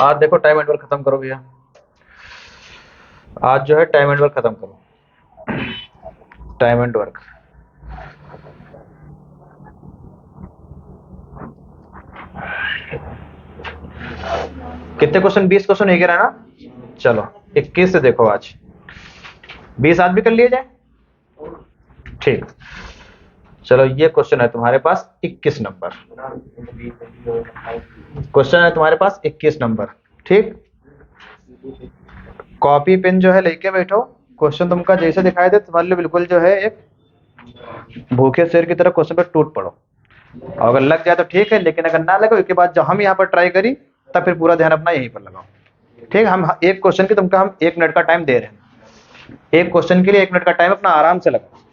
आज देखो time and work खत्म करो भैया। आज जो है टाइम एंड वर्क खत्म करो। टाइम एंड वर्क कितने क्वेश्चन? 20 क्वेश्चन एक रहा ना। चलो 21 से देखो आज 20 आज भी कर लिए जाए। ठीक, चलो ये क्वेश्चन है तुम्हारे पास 21 नंबर। क्वेश्चन है तुम्हारे पास 21 नंबर। ठीक, कॉपी पेन जो है लेके बैठो। क्वेश्चन तुमका जैसे दिखाई दे तुम्हारे लिए बिल्कुल जो है एक भूखे शेर की तरह क्वेश्चन पर टूट पड़ो। और अगर लग जाए तो ठीक है, लेकिन अगर ना लगे उसके बाद जब हम यहाँ पर ट्राई करी तब फिर पूरा ध्यान अपना यहीं पर लगाओ। ठीक, हम एक क्वेश्चन की तुमका हम 1 मिनट का टाइम दे रहे हैं। एक क्वेश्चन के लिए 1 मिनट का टाइम अपना आराम से लगाओ।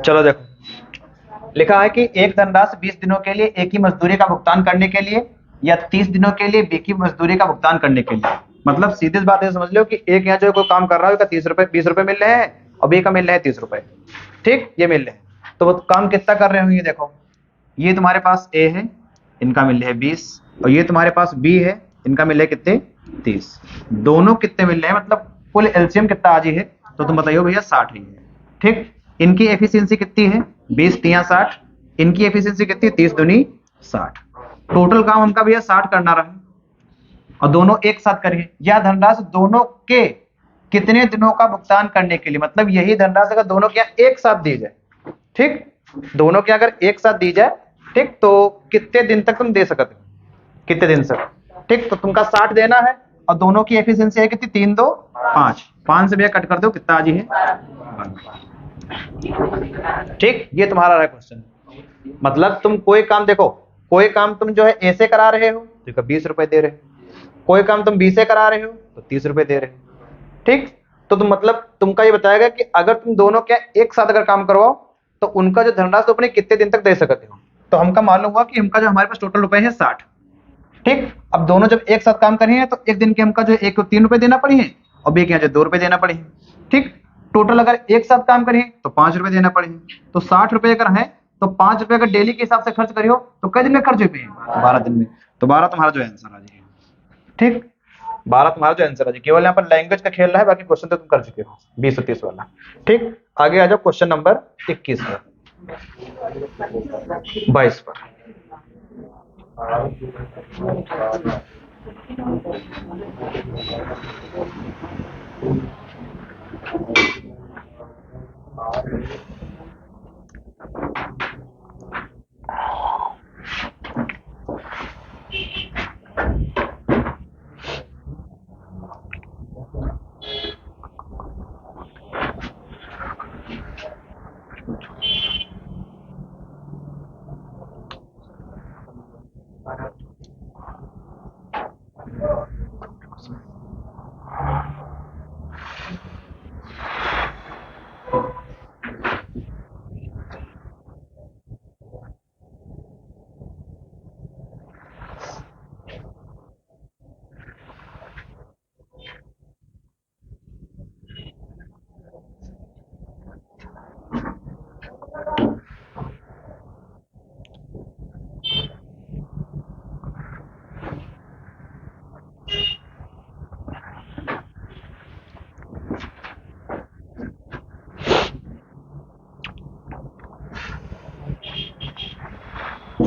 चलो देखो, लिखा है कि एक धनराशि 20 दिनों के लिए एक ही मजदूरी का भुगतान करने के लिए या 30 दिनों के लिए एक ही मजदूरी का भुगतान करने के लिए। मतलब सीधी सी बात है, समझ लो कि एक यहाँ जो कोई काम कर रहा है उसका 30 रुपए 20 रुपए मिल रहे हैं और बी का मिल रहे हैं 30 रुपए। ठीक, ये मिल रहे हैं तो वो काम कितना कर रहे होंगे। देखो ये तुम्हारे पास ए है, इनका मिल रहे हैं 20, और ये तुम्हारे पास बी है, इनका मिल रहे हैं कितने 30। दोनों कितने मिल रहे हैं, मतलब कुल एलसीएम कितना आ जी है तो तुम बताइए भैया 60 ही है। ठीक, इनकी एफिशिएंसी कितनी है 20 तिया 60, इनकी एफिशिएंसी कितनी 30 दूनी 60। टोटल काम हमका भैया 60 करना रहा और दोनों एक साथ करिए। यह धनराशि दोनों के कितने दिनों का भुगतान करने के लिए, मतलब यही धनराशि अगर दोनों के एक साथ दी जाए, ठीक, दोनों के अगर एक साथ दी जाए, ठीक, तो कितने दिन तक तुम दे सकते हो, कितने दिन तक। ठीक, तो तुमका 60 देना है और दोनों की एफिशिएंसी है कितनी 3 2 5, 5 से भैया कट कर दो कितना आज ही है। ठीक, ये तुम्हारा रहा क्वेश्चन। मतलब तुम कोई काम देखो, कोई काम तुम जो है ए से करा रहे हो तो 20 रुपए दे रहे हो, कोई काम तुम बी से करा रहे हो तो 30 रुपए दे रहे हो। ठीक, तो तुम मतलब तुमका ये बताएगा कि अगर तुम दोनों क्या एक साथ अगर काम करवाओ तो उनका जो धनराशि तो अपने कितने दिन तक दे सकते हो। तो हमका मालूम हुआ कि हमका जो हमारे पास टोटल रुपए है 60। ठीक, अब दोनों जब एक साथ काम करें तो एक दिन के हमका जो एक को 3 रुपए देना पड़ी है और बी के यहाँ जो 2 रुपए देना पड़ी है। ठीक, टोटल अगर एक साथ काम करिए तो 5 रुपए देना पड़े। तो 60 रुपए अगर है तो 5 रुपए अगर डेली के हिसाब से खर्च करियो तो कई दिन में खर्च हुए 12 दिन में। तो 12 तुम्हारा जो आंसर आ जाएगा। ठीक, 12 तुम्हारा जो आंसर आ जाएगा। केवल यहाँ पर लैंग्वेज का खेल रहा है, बाकी क्वेश्चन तो तुम कर चुके हो 20 और 30 वाला। ठीक, आगे आ जाओ क्वेश्चन नंबर 21 पर 22 पर।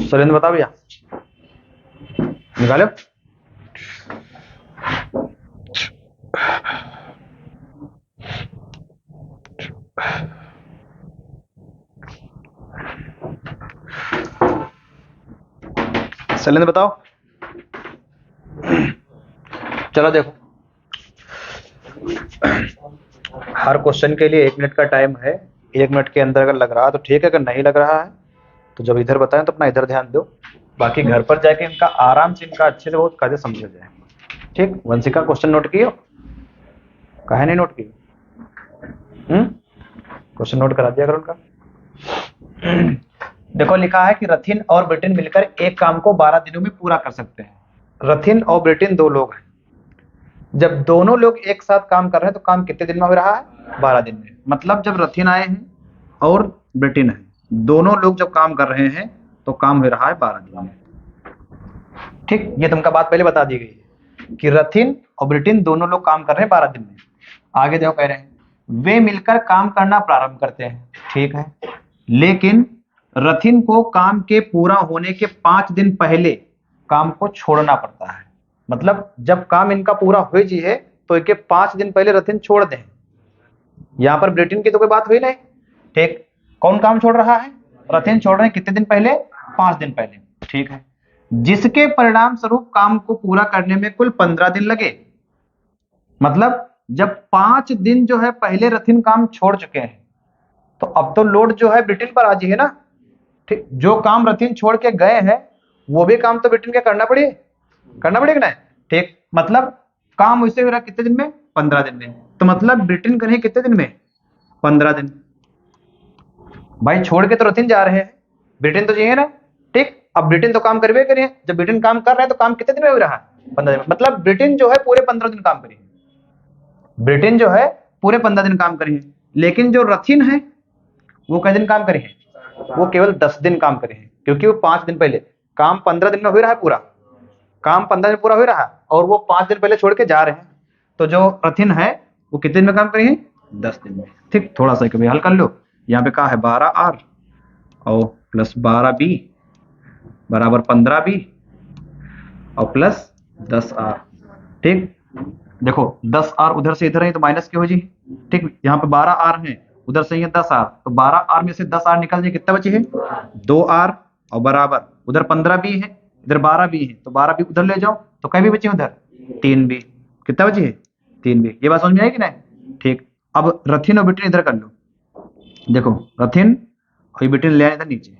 सुरेंद्र बताओ भैया, निकालो। शैलेंद्र बताओ। चलो देखो, हर क्वेश्चन के लिए 1 मिनट का टाइम है। 1 मिनट के अंदर अगर लग रहा है तो ठीक है, अगर नहीं लग रहा है तो जब इधर बताएं तो अपना इधर ध्यान दो, बाकी घर पर जाके इनका आराम से इनका अच्छे से बहुत कायदे समझ जाए। ठीक, वंशिका क्वेश्चन नोट कियो? काहे नहीं नोट किए? क्वेश्चन नोट करा दिया करो उनका। देखो लिखा है कि रथिन और ब्रिटेन मिलकर एक काम को 12 दिनों में पूरा कर सकते हैं। रथिन और ब्रिटेन 2 लोग हैं, जब दोनों लोग एक साथ काम कर रहे हैं तो काम कितने दिन में हो रहा है? 12 दिन में। मतलब जब रथिन आए हैं और ब्रिटेन है, दोनों लोग जब काम कर रहे हैं तो काम हो रहा है 12 दिन में। ठीक, ये तुमका बात पहले बता दी गई है कि रथिन और ब्रिटेन दोनों लोग काम कर रहे हैं 12 दिन में। आगे देखो कह रहे हैं वे मिलकर काम करना प्रारंभ करते हैं। ठीक है, लेकिन रथिन को काम के पूरा होने के 5 दिन पहले काम को छोड़ना पड़ता है। मतलब जब काम इनका पूरा हो जाए तो इनके 5 दिन पहले रथिन छोड़ दें। यहां पर ब्रिटेन की तो कोई बात हुई नहीं। ठीक, कौन काम छोड़ रहा है? रथिन छोड़ रहे हैं कितने दिन पहले? 5 दिन पहले। ठीक है, जिसके परिणाम स्वरूप काम को पूरा करने में कुल 15 दिन लगे। मतलब जब 5 दिन जो है पहले रथिन काम छोड़ चुके हैं तो अब तो लोड जो है ब्रिटेन पर आ जाइए ना। ठीक, जो काम रथिन छोड़ के गए हैं वो भी काम तो ब्रिटेन के करना पड़ेगा ना। ठीक, मतलब काम वैसे हो रहा कितने दिन में? 15 दिन में। तो मतलब ब्रिटेन करें कितने दिन में? 15 दिन। भाई छोड़ के तो रथिन जा रहे हैं, ब्रिटेन तो चाहिए ना। ठीक, अब ब्रिटेन तो काम करवे करिए, जब ब्रिटेन काम कर रहे हैं तो काम कितने दिन में हो रहा है? 15 दिन में। मतलब ब्रिटेन जो है पूरे 15 दिन काम करिए, ब्रिटेन जो है पूरे 15 दिन काम करिए, लेकिन जो रथिन है वो कितने दिन काम करिए? वो केवल 10 दिन काम करिए, क्योंकि वो 5 दिन पहले काम 15 दिन में हो रहा है, पूरा काम 15 दिन पूरा हो रहा है और वो 5 दिन पहले छोड़ के जा रहे हैं। तो जो रथिन है वो कितने दिन में काम करिए? 10 दिन में। ठीक, थोड़ा सा कभी हल कर लो। यहाँ पे कहा है 12R और प्लस 12B बराबर 15B और प्लस 10R। ठीक, देखो 10R उधर से इधर है तो माइनस की हो जी। ठीक, यहाँ पे 12R है, उधर से है 10R, तो 12R में से 10R निकल जाए, कितना बची है? 2R और बराबर उधर 15B है, इधर 12B है, तो 12B उधर ले जाओ तो कई भी बची उधर? 3B। कितना बची है? 3B। ये बात समझ में आई कि नहीं? ठीक, अब रथिन और ब्रिटेन इधर कर लो। देखो रथिन और ब्रिटेन ले आए इधर नीचे।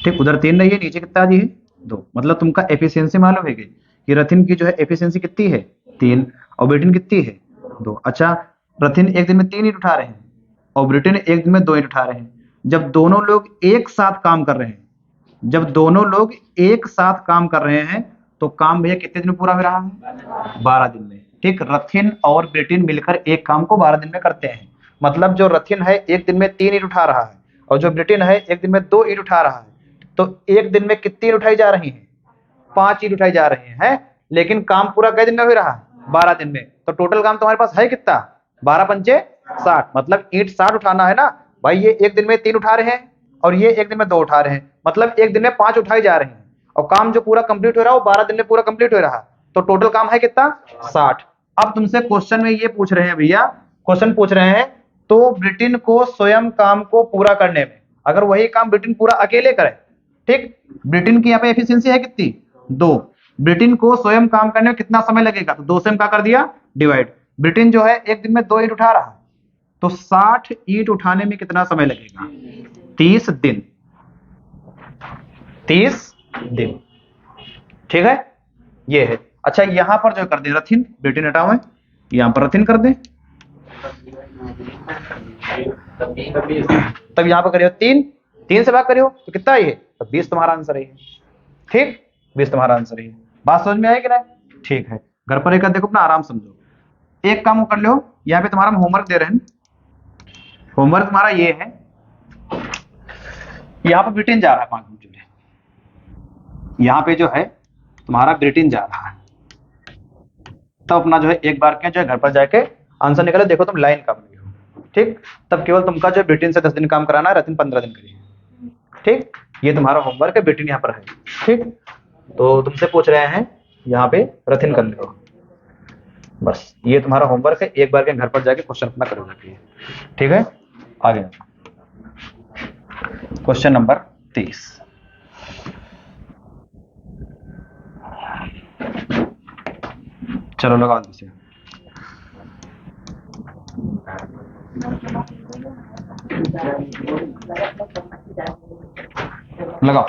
ठीक, उधर 3 रही है, नीचे कितना आ जी है? 2। मतलब तुमका एफिशिएंसी मालूम है कि रथिन की जो है एफिशिएंसी कितनी है? 3 और ब्रिटेन कितनी है? 2। अच्छा, रथिन एक दिन में 3 ईंट उठा रहे हैं और ब्रिटेन एक दिन में 2 ईंट उठा रहे हैं। जब दोनों लोग एक साथ काम कर रहे हैं, जब दोनों लोग एक साथ काम कर रहे हैं तो काम भैया कितने दिन में पूरा हो रहा है? 12 दिन में। ठीक, रथिन और ब्रिटेन मिलकर एक काम को 12 दिन में करते हैं। मतलब जो रथिन है एक दिन में 3 ईंट उठा रहा है और जो ब्रिटेन है एक दिन में 2 ईंट उठा रहा है, तो एक दिन में कितनी ईंट उठाई जा रही है? 5 ईंट उठाई जा रही है, लेकिन काम पूरा कई दिन में हो रहा है? 12 दिन में। तो टोटल काम तुम्हारे पास है कितना? 12 पंचे 60, मतलब ईंट 60 उठाना है ना भाई। ये एक दिन में 3 उठा रहे हैं और ये एक दिन में 2 उठा रहे हैं, मतलब एक दिन में 5 उठाई जा रही हैं और काम जो पूरा कंप्लीट हो रहा है वो 12 दिन में पूरा कंप्लीट हो रहा है। तो टोटल काम है कितना? 60। अब तुमसे क्वेश्चन में ये पूछ रहे हैं भैया, क्वेश्चन पूछ रहे हैं तो ब्रिटेन को स्वयं काम को पूरा करने में, अगर वही काम ब्रिटेन पूरा अकेले करे, ठीक, ब्रिटेन की यहाँ पे एफिशिएंसी है कितनी? 2। ब्रिटेन को स्वयं काम करने में कितना समय लगेगा? तो 2 से हम क्या कर दिया? डिवाइड। ब्रिटेन जो है एक दिन में 2 ईंट उठा रहा है, तो 60 ईंट उठाने में कितना समय लगेगा? 30 दिन। 30 दिन। ठीक है, ये है। अच्छा, यहां पर जो कर दे रथिन, ब्रिटेन हटाओ है, यहां पर रथिन कर दे, तब यहां पर करियो 3 से भाग करियो तो कितना है? तो 20 तुम्हारा आंसर है। ठीक, 20 तुम्हारा आंसर है। बात समझ में आई कि नहीं? ठीक है, घर पर एक देखो अपना आराम समझो। एक काम कर लो, यहाँ पे तुम्हारा होमवर्क दे रहे हैं। होमवर्क तुम्हारा ये है, यहाँ पे ब्रिटेन जा रहा है 5 मिनट के लिए, यहाँ पे जो है तुम्हारा ब्रिटेन जा रहा है, तब अपना जो है एक बार के जो है घर पर जाके आंसर निकालो। देखो तुम लाइन का बन गए, ठीक, तब केवल तुमका जो है ब्रिटेन से 10 दिन काम कराना है, रतिन 15 दिन करिए। ठीक, ये तुम्हारा होमवर्क है, ब्रिटेन यहाँ पर है। ठीक, तो तुमसे पूछ रहे हैं यहाँ पे रथिन कर लो, बस ये तुम्हारा होमवर्क है, एक बार के घर पर जाके क्वेश्चन अपना करोगे। ठीक है, आगे क्वेश्चन नंबर 30। चलो लगाओ इसे। लगाओ।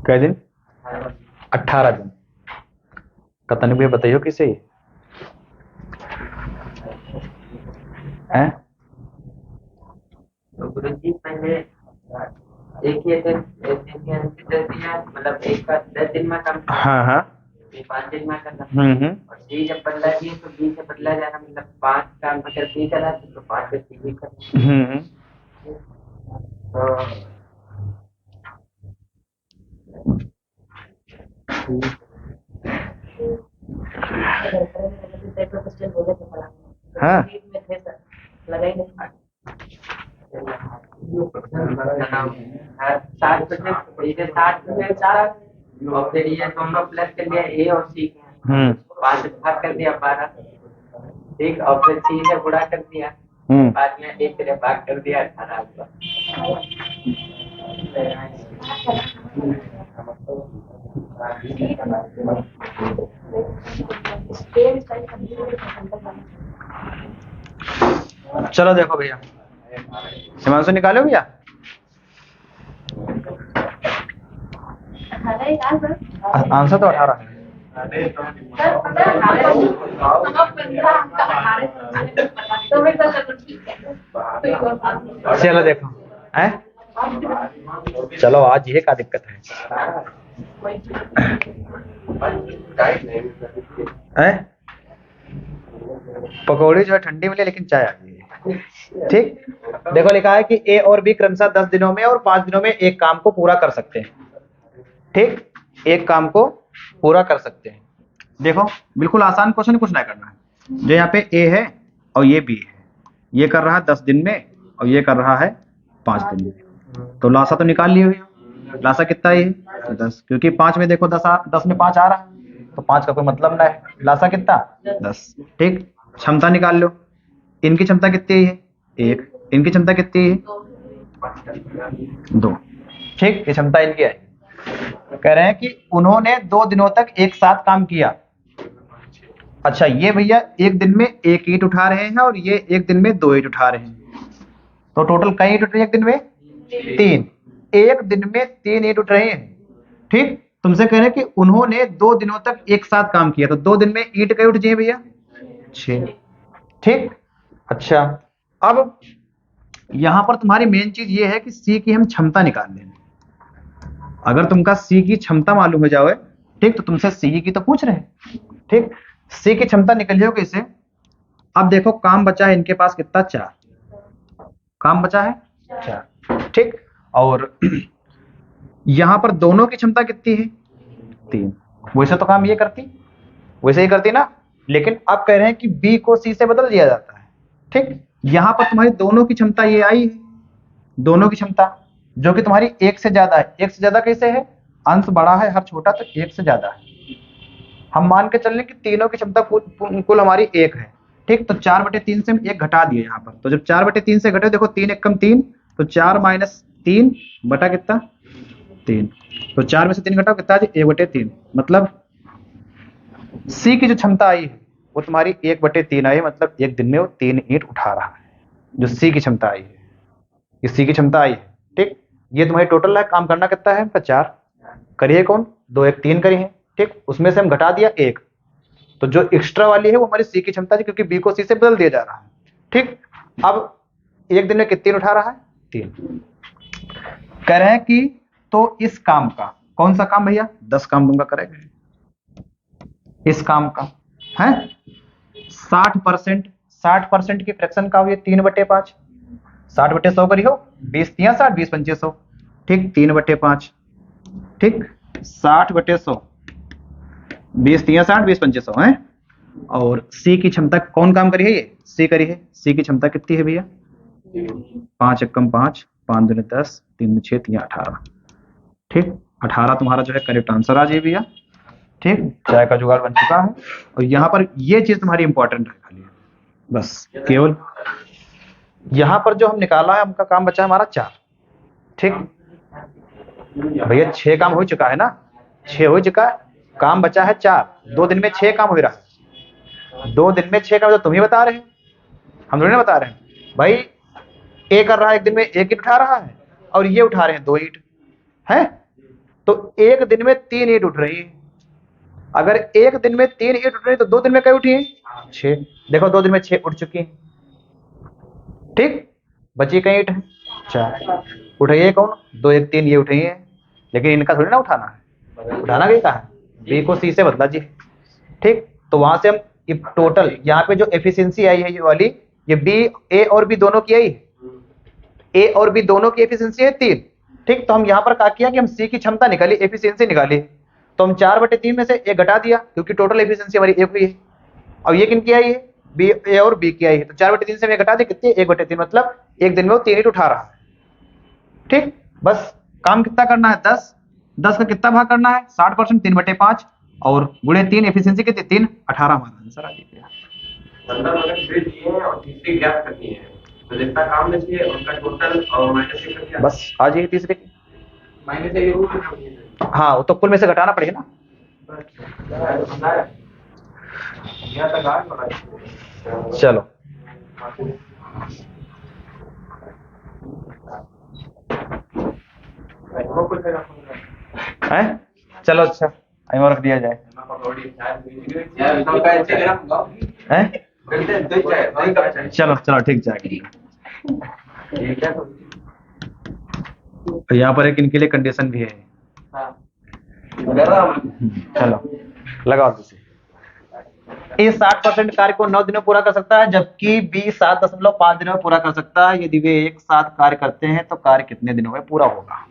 कै दिन? 18 दिन। कतन भैया बताइयो किसे हैं? तो गुरु जी पहले एक ही दिया, मतलब एक का 10 दिन में कम। हाँ हाँ 5 दिन में करना। और सी जब बदला दिए तो बी से बदला जाना, मतलब 5 काम अगर बी करा तो 5 से सी भी करना। हाँ सात बजे 60 और फिर ये दोनों प्लस कर दिया ए और सी के 5 भाग कर दिया 12, ठीक, और फिर सी से गुणा कर दिया, बाद में एक तरह भाग कर दिया 18। चलो देखो भैया, हिमांशु निकालो भैया। आंसर तो 18 है। चलो देखो है, चलो आज ये क्या दिक्कत है? पकौड़ी जो है ठंडी मिले लेकिन चाय आ गई है। ठीक, देखो लिखा है कि ए और बी क्रमशः 10 दिनों में और 5 दिनों में एक काम को पूरा कर सकते हैं। ठीक, एक काम को पूरा कर सकते हैं। देखो बिल्कुल आसान क्वेश्चन, कुछ नहीं करना है। जो यहाँ पे ए है और ये बी है, ये कर रहा है 10 दिन में और ये कर रहा है 5 दिन में, तो लासा तो निकाल लिए हुए। लासा कितना है? 10, क्योंकि 5 में देखो 10 में 5 आ रहा है, तो 5 का कोई मतलब ना है। लासा कितना? 10। ठीक, क्षमता निकाल लो। इनकी क्षमता कितनी है? 1। इनकी क्षमता कितनी है? 2। ठीक, ये क्षमता इनकी है। कह रहे हैं कि उन्होंने 2 दिनों तक एक साथ काम किया। अच्छा, ये भैया एक दिन में 1 ईंट उठा रहे हैं और ये एक दिन में 2 ईंट उठा रहे हैं, तो टोटल कई ईंट उठ रही है एक दिन में? 3। एक दिन में 3 ईंट उठ रहे हैं। ठीक, तुमसे कह रहे हैं कि उन्होंने 2 दिनों तक एक साथ काम किया, तो 2 दिन में ईंट कई उठ जाए भैया? 6। ठीक, अच्छा अब यहां पर तुम्हारी मेन चीज ये है कि सी की हम क्षमता निकाल लें। अगर तुमका सी की क्षमता मालूम हो जाए, ठीक, तो तुमसे सी की तो पूछ रहे हैं। ठीक, सी की क्षमता निकलियो कैसे? अब देखो काम बचा है इनके पास कितना? 4 काम बचा है 4। ठीक, और यहां पर दोनों की क्षमता कितनी है? 3। वैसे तो काम ये करती, वैसे ही करती ना, लेकिन अब कह रहे हैं कि बी को सी से बदल दिया जाता है। ठीक, यहां पर तुम्हारी दोनों की क्षमता ये आई है, दोनों की क्षमता, जो कि तुम्हारी एक से ज्यादा है। एक से ज्यादा कैसे है? अंश बड़ा है, हर छोटा, तो एक से ज्यादा है। हम मान के चल रहे कि तीनों की क्षमता कुल हमारी एक है। ठीक, तो 4/3 से हम एक घटा दिए यहाँ पर। तो जब 4/3 से घटे, देखो 3 एकम 3, तो 4 - 3 बटा कितना? 3। तो 4 में से 3 घटाओ, कितना? 1/3। मतलब सी की जो क्षमता आई है वो तुम्हारी 1/3 आई है। मतलब एक दिन में वो 3 ईंट उठा रहा है, जो सी की क्षमता आई है। ये सी की क्षमता आई है। ठीक, ये तुम्हारी टोटल है। काम करना कितना है? 4 करिए। कौन? 2 1 3 करी है। ठीक, उसमें से हम घटा दिया 1, तो जो एक्स्ट्रा वाली है वो हमारी सी की क्षमता है, क्योंकि बी को सी से बदल दिया जा रहा है। ठीक, अब एक दिन में कितनी उठा रहा है? 3। कह रहे हैं कि तो इस काम का, कौन सा काम भैया? 10 काम दूंगा, करेंगे इस काम का है 60%। 60% की फ्रैक्शन का हुई 3/5। 60/100 करी हो, 20 तिया 60, 20 पंचे 100। ठीक, 3/5। ठीक, 60/100, 20 तिया 60, 20 पंचे 100 है। और सी की क्षमता कौन काम करी है? ये सी करी है। सी की क्षमता कितनी है भैया? 5 एकम 5, 5 दूनी 10, 3 6 3 18। ठीक, 18 तुम्हारा जो है करेक्ट आंसर आ जाए भैया। ठीक, चाय का जुगाड़ बन चुका है। और यहाँ पर ये चीज तुम्हारी इंपॉर्टेंट है खाली, बस केवल यहाँ पर जो हम निकाला है, हमका काम बचा है हमारा 4। ठीक भैया, 6 काम हो चुका है ना, 6 हो चुका है, काम बचा है 4। 2 दिन में 6 काम हो रहा है। 2 दिन में 6 काम तो तुम ही बता रहे हैं, हम थोड़ी ना बता रहे हैं भाई। ए कर रहा है, एक दिन में 1 ईंट उठा रहा है, और ये उठा रहे हैं 2 ईंट है। तो एक दिन में 3 ईंट उठ रही है। अगर एक दिन में 3 ईंट उठ रही है, तो 2 दिन में कई उठी है? 6। देखो 2 दिन में 6 उठ चुकी है। ठीक, बची कई ईंट है? 4। उठाई है कौन? 2 1 3 ये उठी है, लेकिन इनका थोड़ी ना उठाना है। उठाना कहीं का है? बी को सी से बदला जी। ठीक, तो वहां से हम टोटल यहाँ पे जो एफिशिएंसी आई है ये वाली, ये बी ए और बी दोनों की आई है। ए और बी दोनों की एफिशिएंसी है 3। ठीक, तो हम यहाँ पर क्या किया कि हम सी की क्षमता निकाली, एफिशिएंसी निकाली। तो हम 4/3 में से 1 घटा दिया, क्योंकि टोटल एफिशिएंसी हमारी 1 हुई है। अब ये किनकी आई है? बी ए और बी की आई है। तो 4/3 से 1 घटा दिया, कितनी? 1/3। मतलब एक दिन में वो 3 ईंट उठा रहा है। ठीक, बस काम कितना करना है? 10। 10 का कितना भाग करना है? 60%, 3/5 और गुणे 3, एफिशिएंसी कितनी? 3 18 हमारा आंसर आ गया। मतलब अगर फिर दिए हैं और तीसरी गैप करनी है, तो जितना काम बची है उनका टोटल और माइनस एक करके बस आ जाइए तीसरे की। माइनस एक। हाँ, वो तो कुल में से घटाना पड़ेगा ना। चलो है, चलो अच्छा और रख दिया जाए है। चलो चलो ठीक जाएगा। यहाँ पर एक इनके लिए कंडीशन भी है। चलो लगाओ दूसरी। ए 60% कार्य को 9 दिनों में पूरा कर सकता है, जबकि बी 7.5 दिनों में पूरा कर सकता है। यदि वे एक साथ कार्य करते हैं तो कार्य कितने दिनों में पूरा होगा?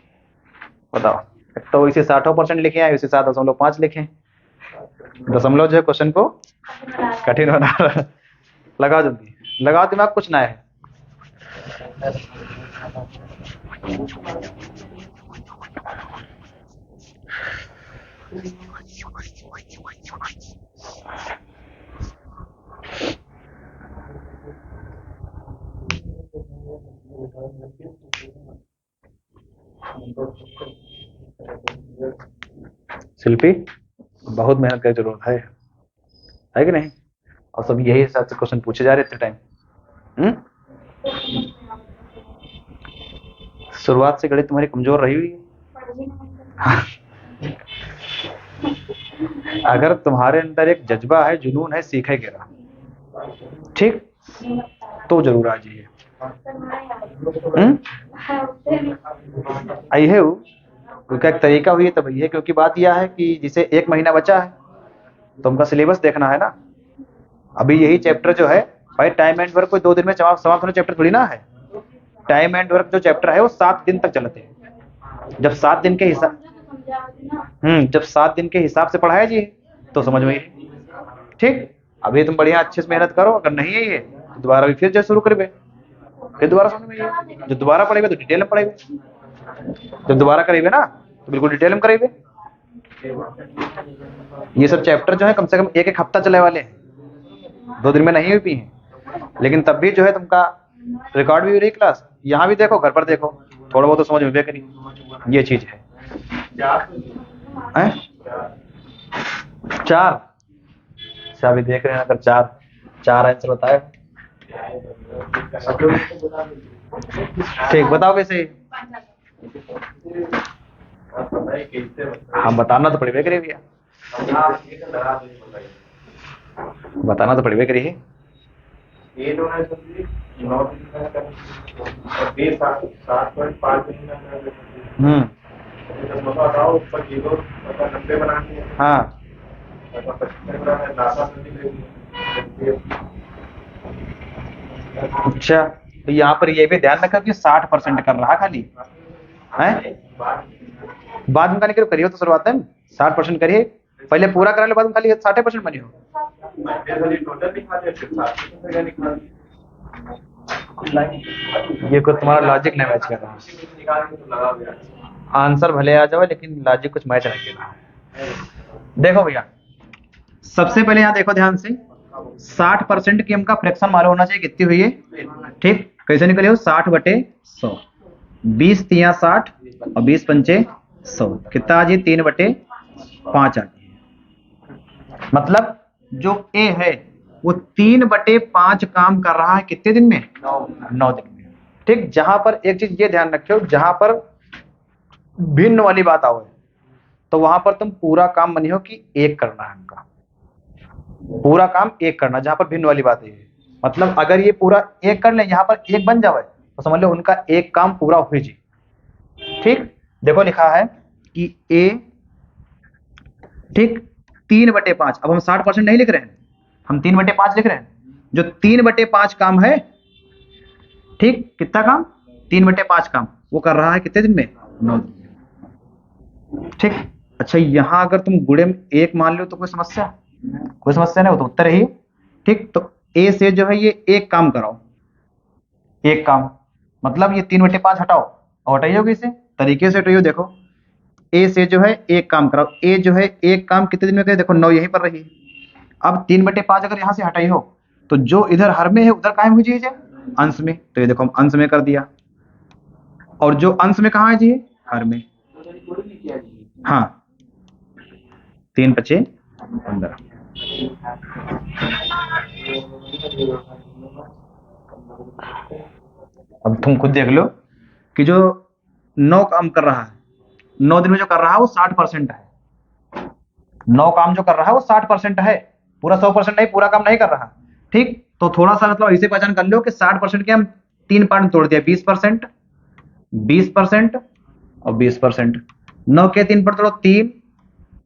बताओ। तो इसे 60% लिखे हैं, इसे 7.5 लिखे। दशमलव जो है क्वेश्चन को कठिन बना रहा है। लगाओ जल्दी, लगाओ, दिमाग कुछ ना है। शिल्पी, बहुत मेहनत की जरूरत है कि नहीं? और सब यही हिसाब से क्वेश्चन पूछे जा रहे थे टाइम। शुरुआत से गणित तुम्हारी कमजोर रही हुई है। अगर तुम्हारे अंदर एक जज्बा है, जुनून है, सीखेगे ना, ठीक, तो जरूर आ जाइए। आई है क्योंकि एक तरीका हुई है तब ये, क्योंकि बात यह है कि जिसे 1 महीना बचा है तो उनका सिलेबस देखना है ना। अभी यही चैप्टर जो है भाई, टाइम एंड वर्क कोई 2 दिन में समाप्त होने चैप्टर थोड़ी ना है। टाइम एंड वर्क जो चैप्टर है वो 7 दिन तक चलते हैं। जब 7 दिन के हिसाब जब 7 दिन के हिसाब से पढ़ाया जी तो समझ में। ठीक, अभी तुम बढ़िया अच्छे से मेहनत करो, अगर नहीं है ये तो दोबारा भी फिर जो शुरू करबे। फिर दोबारा समझ में आइए। जो दोबारा पढ़ेगा तो डिटेल में पढ़ेगा, जब दोबारा करेंगे ना तो बिल्कुल डिटेल में करेंगे। ये सब चैप्टर जो है कम से कम एक हफ्ता चले वाले हैं, 2 दिन में नहीं हुई भी हैं, लेकिन तब भी जो है तुमका रिकॉर्ड भी हो रही क्लास, यहाँ भी देखो, घर पर देखो, थोड़ा बहुत तो समझ में भी करी, ये चीज है। 4 अच्छा अभी देख रहे हैं, अगर 4 आंसर बताए ठीक, बताओ कैसे। हम बताना तो पड़ेगा करिए भैया, बताना तो पड़ेगा करिए। हाँ अच्छा, तो यहाँ पर ये भी ध्यान रखा कि 60% कर रहा खाली है, बाद में खाली करियो तो शुरुआत में 60% करिए, पहले पूरा करा लो, बाद में खाली 60% बनी हो। ये कुछ तुम्हारा लॉजिक नहीं मैच कर रहा, आंसर भले आ जाओ लेकिन लॉजिक कुछ मैच नहीं कर रहा। देखो भैया, सबसे पहले यहाँ देखो ध्यान से, 60% की हमका फ्रैक्शन मालूम होना चाहिए कितनी हुई है, ठीक। कैसे निकले हो, 60/100, 20 तिया 60 और 20 पंचे 100, कितना आ जी 3/5 आ जी। मतलब जो ए है वो 3/5 काम कर रहा है कितने दिन में, 9 दिन में, ठीक। जहां पर एक चीज ये ध्यान रखो, जहां पर भिन्न वाली बात आओ तो वहां पर तुम पूरा काम बनी हो कि एक करना है उनका, पूरा काम एक करना, जहां पर भिन्न वाली बात है। मतलब अगर ये पूरा एक कर ले, यहाँ पर एक बन जाए तो समझ लो उनका एक काम पूरा हुई जी, ठीक। देखो लिखा है कि ए, ठीक, 3/5, अब हम 60% नहीं लिख रहे हैं, हम 3/5 लिख रहे हैं। जो 3/5 काम है, ठीक, कितना काम, 3/5 काम वो कर रहा है कितने दिन में, 9 दिन में, ठीक। अच्छा, यहां अगर तुम गुणे में 1 मान लो तो कोई समस्या, कोई समस्या नहीं हो, तो उत्तर है, ठीक। तो ए से जो है ये एक काम कराओ, एक काम, मतलब ये 3/5 हटाओ और हटाइए इसे तरीके से हटाइए। देखो ए से जो है एक काम कराओ, ए जो है एक काम कितने दिन में करे, देखो 9 यहीं पर रही। अब 3/5 अगर यहाँ से हटाई हो तो जो इधर हर में है उधर कायम हो जाइए अंश में, तो ये देखो हम अंश में कर दिया, और जो अंश में कहाँ है जी, हर में। हाँ, 3×5 = 15। अब तुम खुद देख लो कि जो 9 काम कर रहा है, 9 दिन में जो कर रहा है वो 60% है, 9 काम जो कर रहा है वो 60% है, पूरा 100% नहीं, पूरा काम नहीं कर रहा, ठीक। तो थोड़ा सा मतलब इसे पहचान कर लो कि 60% के हम 3 पार्ट में तोड़ दिया, 20%, 20% और 20%, 9 के 3 पर तोड़ो 3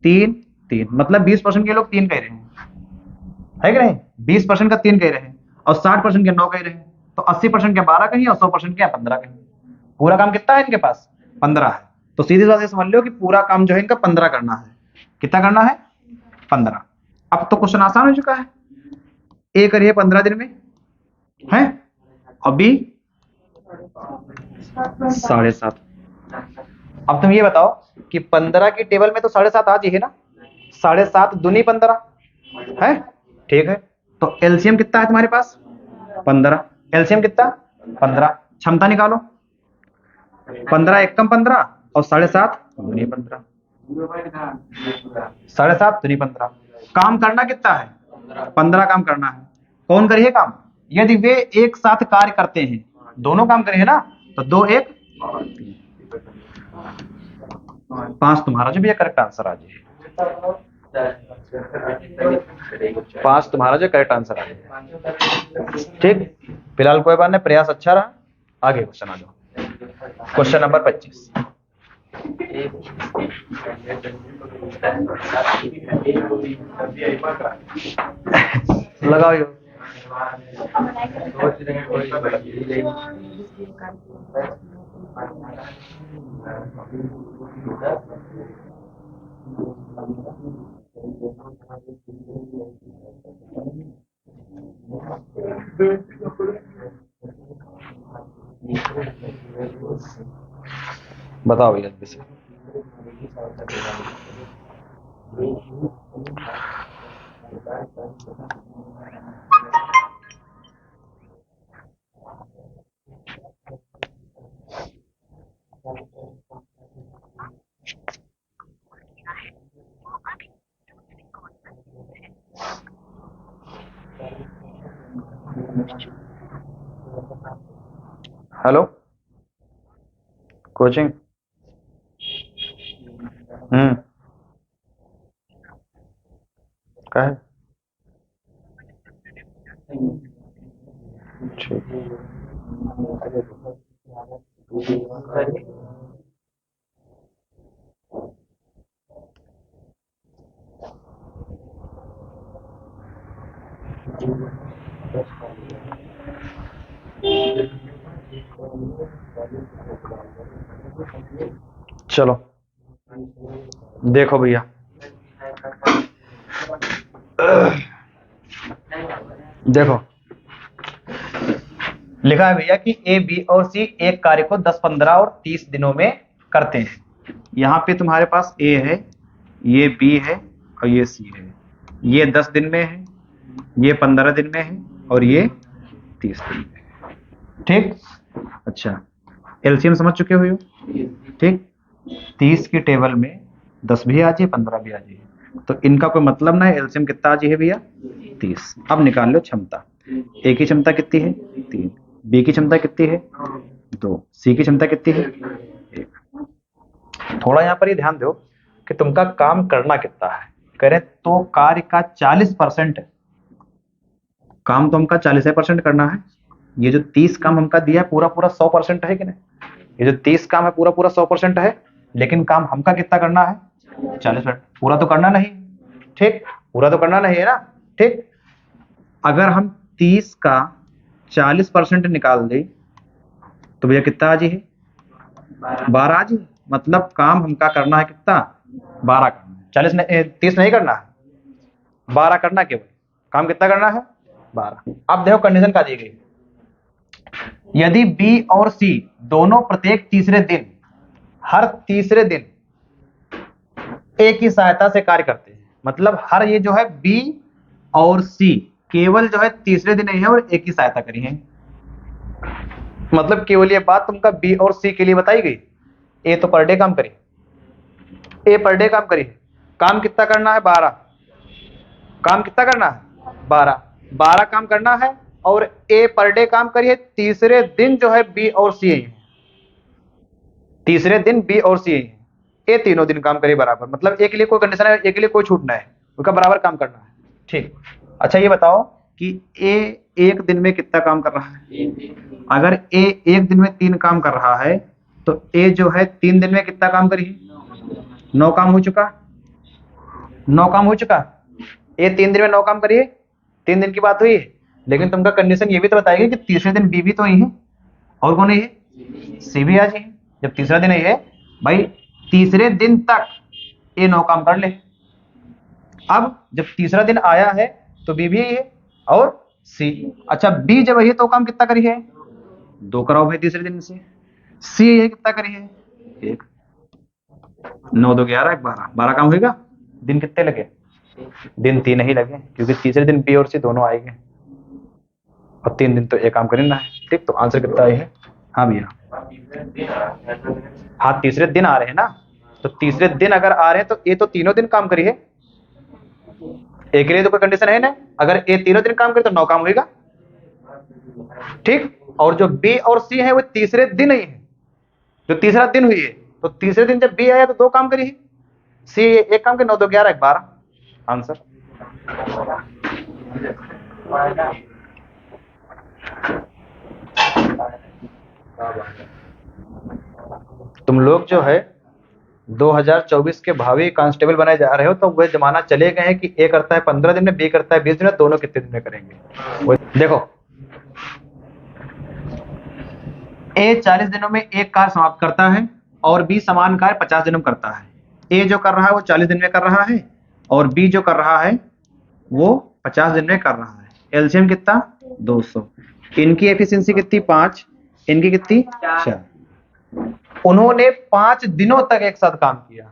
3 3, मतलब 20% के लोग 3 कह रहे हैं, है कि नहीं, 20% का 3 कह रहे हैं और 60% के 9 कह रहे हैं, तो 80% के 12 कहीं और 100% के 15 कहीं, पूरा काम कितना है इनके पास, 15 है। तो सीधी बात ये समझ लो कि पूरा काम जो है इनका 15 करना है, कितना करना है, 15। अब तो क्वेश्चन आसान हो चुका है, ए करिए 15 दिन में है, अभी 7.5। अब तुम ये बताओ कि 15 की टेबल में तो 7.5 आ जाइए ना, 7.5 दूनी 15 है, ठीक है। तो एलसीएम कितना है तुम्हारे पास, 15, एलसीएम कितना, 15, क्षमता निकालो, 15 एकम 15 और 7.5 दूनी 15, 7.5 दूनी 15। काम करना कितना है, 15 काम करना है। कौन करिए काम, यदि वे एक साथ कार्य करते हैं, दोनों काम करिए ना, तो 2 1 5 तुम्हारा जो भी करेक्ट आंसर आ जाए, 5 तुम्हारा जो करेक्ट आंसर आ जाए, ठीक। फिलहाल कोई बात नहीं, प्रयास अच्छा रहा, आगे क्वेश्चन आ जाओ, क्वेश्चन नंबर 25। लगाओ यो, बताओ भैया जल्दी से। Hello coaching. का है ठीक। चलो देखो भैया, देखो लिखा है भैया कि ए, बी और सी एक कार्य को 10, 15 और 30 दिनों में करते हैं। यहाँ पे तुम्हारे पास ए है, ये बी है और ये सी है। ये 10 दिन में है, ये 15 दिन में है और ये 30 दिन में है। ठीक। अच्छा, एलसीएम समझ चुके हो? ठीक। 30 की टेबल में 10 भी आ जाए, 15 भी आ जाए, तो इनका कोई मतलब ना है। एलसीएम कितना आ जाए भैया? 30। अब निकाल लो क्षमता। ए की क्षमता कितनी है? 3। बी की क्षमता कितनी है? 2। सी की क्षमता कितनी है? 1। थोड़ा यहाँ पर ये ध्यान दो कि तुमका काम करना कितना है। करें तो कार्य का 40% काम तो हमका 40% करना है। ये जो 30 काम हमका दिया है पूरा पूरा 100% है कि नहीं? ये जो 30 काम है पूरा पूरा 100% है, लेकिन काम हमका कितना करना है? 40%। पूरा तो करना नहीं, ठीक? पूरा तो करना नहीं है ना, ठीक? अगर हम 30 का 40% निकाल दे तो भैया कितना आ जी है? 12 आ जी। मतलब काम हमका करना है कितना? 12 करना है। 40 नहीं, 30 नहीं करना है, 12 करना केवल। काम कितना करना है? 12। अब देखो कंडीशन क्या दी गई। यदि बी और सी दोनों प्रत्येक तीसरे दिन, हर तीसरे दिन ए की सहायता से कार्य करते हैं, मतलब हर ये जो है बी और सी केवल जो है तीसरे दिन ही है और ए की सहायता करी है। मतलब केवल ये बात तुमका बी और सी के लिए बताई गई। ए तो पर डे काम करी, ए पर डे काम करी है। काम कितना करना है? 12। काम कितना करना है? 12। 12 काम करना है और ए पर डे काम करिए। तीसरे दिन जो है बी और सी है, तीसरे दिन बी और सी है, ए तीनों दिन काम करे बराबर। मतलब ए के लिए कोई कंडीशन है, ए के लिए कोई छूट ना है, उसका बराबर काम करना है। ठीक। अच्छा ये बताओ कि ए एक दिन में कितना काम कर रहा है? अगर ए एक दिन में 3 काम कर रहा है तो ए जो है 3 दिन में कितना काम करी? 9 काम हो चुका। 9 काम हो चुका। ए 3 दिन में 9 काम करिए, 3 दिन की बात हुई है। लेकिन तुमका कंडीशन ये भी तो बताएगी कि तीसरे दिन बी भी तो ही है और कौन है? सी भी आ जाए। जब तीसरा दिन है भाई, तीसरे दिन तक ए 9 काम कर ले। अब जब तीसरा दिन आया है तो बी भी है और सी। अच्छा, बी जब है तो काम कितना करी है? 2 कराओ भाई तीसरे दिन से। सी है कितना करी है? 1। 9 2 11 1 12। 12 काम होगा। दिन कितने लगे? दिन 3 ही लगे, क्योंकि तीसरे दिन बी और सी दोनों आएंगे और 3 दिन तो एक काम करना है। ठीक, तो आंसर कितना है? हाँ भैया, हाँ तीसरे दिन आ रहे हैं ना, तो तीसरे दिन अगर आ रहे हैं तो ए तो तीनों दिन काम करिए। ए के लिए तो कोई कंडीशन है ना, अगर ए तीनों दिन काम करे तो 9 काम होगा। ठीक, और जो बी और सी है वो तीसरे दिन ही है, जो तीसरा दिन हुई है, तो तीसरे दिन जब बी आया तो 2 काम करिए, सी एक काम के 9 2 11 1 12। आंसर तुम लोग जो है 2024 के भावी कांस्टेबल बनाए जा रहे हो, तो वह जमाना चले गए हैं कि ए करता है 15 दिन में, बी करता है 20 दिन में, दोनों कितने दिन में करेंगे। देखो ए 40 दिनों में एक कार्य समाप्त करता है और बी समान कार्य 50 दिनों में करता है। ए जो कर रहा है वो 40 दिन में कर रहा है और बी जो कर रहा है वो 50 दिन में कर रहा है। एलसीएम कितना? 200। इनकी एफिशिएंसी कितनी? 5। इनकी कितनी? 4। उन्होंने 5 दिनों तक एक साथ काम किया।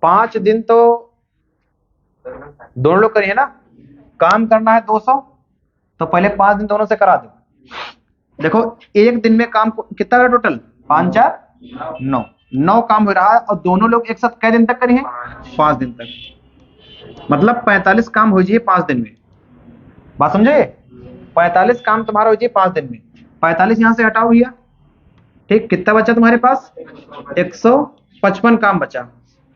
5 दिन तो दोनों लोग करिए ना, काम करना है 200, तो पहले 5 दिन दोनों से करा दो। देखो एक दिन में काम कितना है टोटल? 5 4 9, 9 काम हो रहा है और दोनों लोग एक साथ कै दिन तक करिए? 5 दिन तक। मतलब 45 काम हो जाइए 5 दिन में। बात समझे? 45 काम तुम्हारा हो जाइए 5 दिन में। 45 यहां से हटाओ भैया, ठीक, कितना बचा तुम्हारे पास? 155 काम बचा।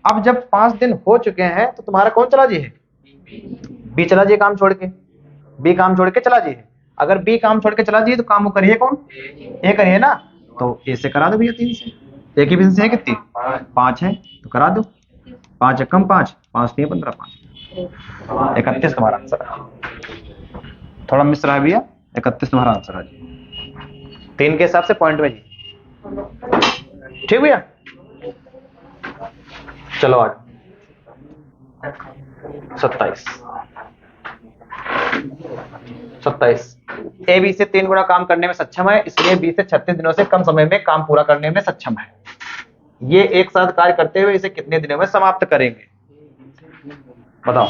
अब जब 5 दिन हो चुके हैं तो तुम्हारा कौन चला जाइए? बी चला जाइए काम छोड़ के, बी काम छोड़ के चला जाइए। अगर बी काम छोड़ के चला जाइए तो काम वो करिए कौन? ए करिए ना, तो ए से करा दो भैया 3 से। ए की एफिशिएंसी है कितनी? 5 है, तो करा दो। 5 एकम 5, 5 3 15, 5 31 तुम्हारा आंसर है। थोड़ा मिस रहा है भैया, 31 तुम्हारा आंसर है जी। 3 के हिसाब से पॉइंट में जी, ठीक भैया। चलो आज 27 ए बी से 3 गुना काम करने में सक्षम है, इसलिए बी से 36 दिनों से कम समय में काम पूरा करने में सक्षम है। ये एक साथ कार्य करते हुए इसे कितने दिनों में समाप्त करेंगे? बताओ।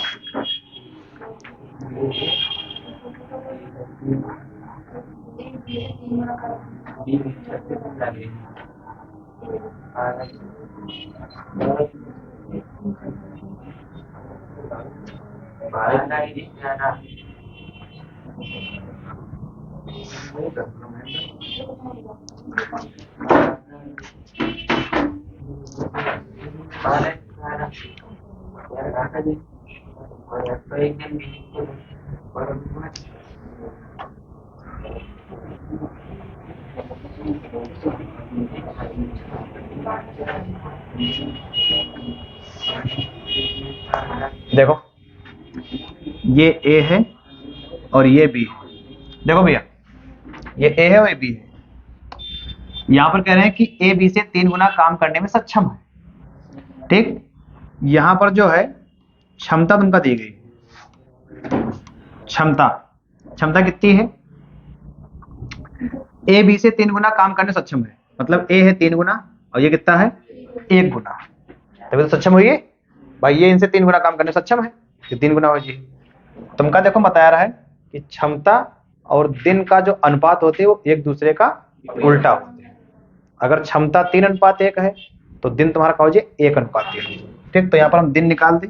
देखो ये ए है और ये बी है। देखो भैया ये ए है और ये बी है। यहां पर कह रहे हैं कि ए बी से 3 गुना काम करने में सक्षम है, ठीक। यहां पर जो है क्षमता तुमका दी गई, क्षमता कितनी है? ए बी से 3 गुना काम करने में सक्षम है, मतलब ए है 3 गुना और ये कितना है? 1 गुना, तभी तो सक्षम हुई है भाई। ये इनसे 3 गुना काम करने में सक्षम है, ये 3 गुना हो जी। तुमका देखो बताया रहा है कि क्षमता और दिन का जो अनुपात होते हैं वो एक दूसरे का उल्टा होते हैं। अगर क्षमता 3:1 है तो दिन तुम्हारा क्या हो जाए? 1:3, ठीक। तो यहाँ पर हम दिन निकाल दें,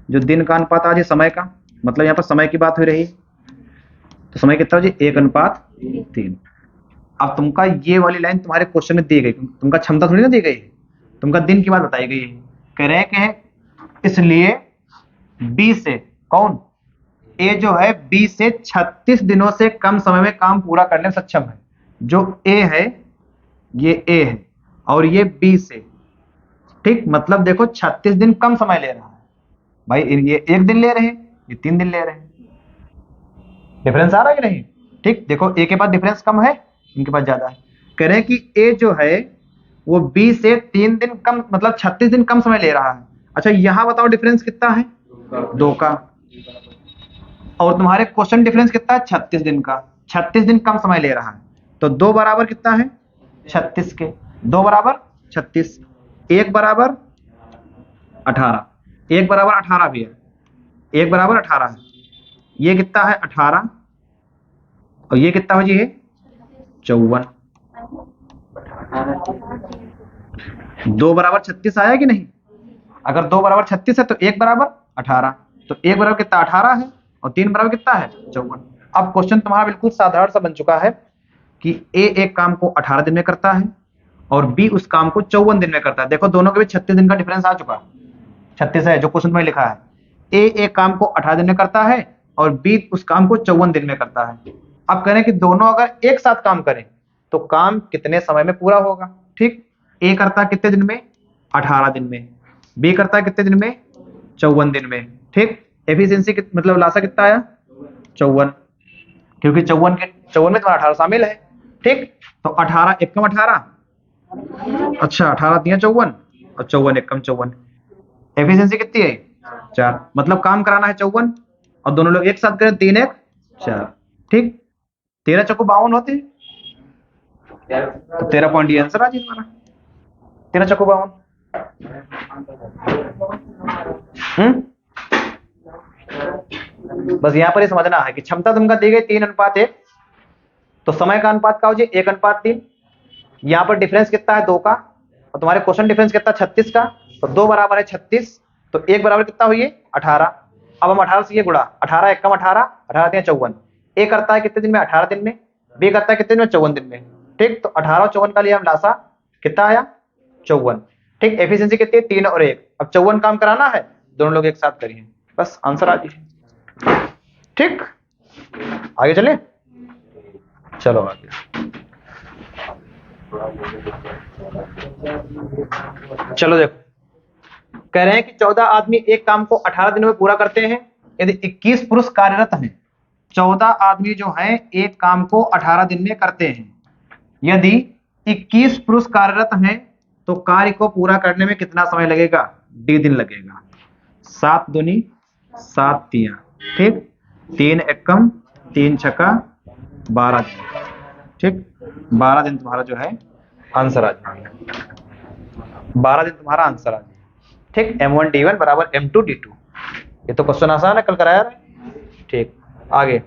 जो दिन का अनुपात आ जाए समय का, मतलब यहाँ पर समय की बात हो रही है, तो समय कितना हो जाए? 1:3। अब तुमका ये वाली लाइन तुम्हारे क्वेश्चन में दी गई, तुमका क्षमता थोड़ी ना दी गई है, तुमका दिन की बात बताई गई है। कह रहे हैं कि इसलिए बी से कौन? ए जो है बी से 36 दिनों से कम समय में काम पूरा करने में सक्षम है। जो ए है ये ए है और ये बी से, ठीक। मतलब देखो 36 दिन कम समय ले रहा है भाई, ये 1 दिन ले रहे हैं, ये 3 दिन ले रहे हैं। डिफरेंस आ रहा है कि नहीं? ठीक। देखो ए के पास डिफरेंस कम है, इनके पास ज्यादा है। कह रहे हैं कि ए जो है वो बी से 3 दिन कम, मतलब 36 दिन कम समय ले रहा है। अच्छा यहां बताओ डिफरेंस कितना है? 2 का। और तुम्हारे क्वेश्चन डिफरेंस कितना है? 36 दिन का। 36 दिन कम समय ले रहा है, तो 2 बराबर कितना है? 36 के। 2 बराबर 36, 1 बराबर 18, 1 बराबर 18 भी है, 1 बराबर 18 है। ये कितना है? 18 और ये कितना हो जी? 54। 2 बराबर 36 आया कि नहीं? अगर 2 बराबर 36 है तो 1 बराबर 18, तो 1 बराबर कितना? 18 है और 3 बराबर कितना है? 54। अब क्वेश्चन तुम्हारा बिल्कुल साधारण सा बन चुका है कि ए एक काम को 18 दिन में करता है और बी उस काम को 54 दिन में करता है। देखो दोनों के बीच 36 दिन का डिफरेंस आ चुका, 36 है जो क्वेश्चन में लिखा है। ए एक काम को 18 दिन में करता है और बी उस काम को 54 दिन में करता है। अब कह रहे हैं कि दोनों अगर एक साथ काम करें तो काम कितने समय में पूरा होगा, ठीक। ए करता है कितने दिन में? 18 दिन में। बी करता है कितने दिन में? 54 दिन में, ठीक। एफिशिएंसी मतलब लासा कितना आया? 54, क्योंकि 54 में तुम्हारा 18 शामिल है, ठीक। तो 18 एकम 18, अच्छा 18 दिया 54 और 54 एकम 54। एफिशिएंसी कितनी है? 4। मतलब काम कराना है 54 और दोनों लोग एक साथ करें 3 1 4, ठीक। 13 चौको 52 होते हैं, तो 13 पॉइंट ये आंसर आ जी हमारा, 13 चक्कू 52। बस यहाँ पर ये समझना है कि क्षमता तुमका दी गई 3:1, तो समय का अनुपात का हो जी 1:3। यहाँ पर डिफरेंस कितना है 2 का, और तुम्हारे क्वेश्चन डिफरेंस कितना 36 का, तो 2 बराबर है 36, तो 1 बराबर कितना हुई 18। अब हम 18 से ये गुणा, 18 एकम 18, 18 3 54। ए करता है कितने दिन में 18 दिन में, बी करता है कितने दिन में 54 दिन में। ठीक, तो 18 और 54 का लिए हम लासा कितना आया 54। ठीक, एफिशिएंसी कितनी है 3 और 1। अब 54 काम कराना है, दोनों लोग एक साथ करिए, बस आंसर आ जाए। ठीक, आगे चले, चलो आगे। चलो देखो, कह रहे हैं कि 14 आदमी एक काम को 18 दिनों में पूरा करते हैं। यदि 21 पुरुष कार्यरत हैं, 14 आदमी जो हैं एक काम को 18 दिन में करते हैं। यदि 21 पुरुष कार्यरत हैं तो कार्य को पूरा करने में कितना समय लगेगा, डी दिन लगेगा। 7 दूनी 7 तिया, ठीक, 3 एकम 3 छक्का 12 दिन। ठीक, 12 दिन तुम्हारा जो है आंसर आ जाएगा, 12 दिन तुम्हारा आंसर आ जाएगा। ठीक, M1D1 बराबर M2D2। ये तो क्वेश्चन आसान है, कल कराया। ठीक, आगे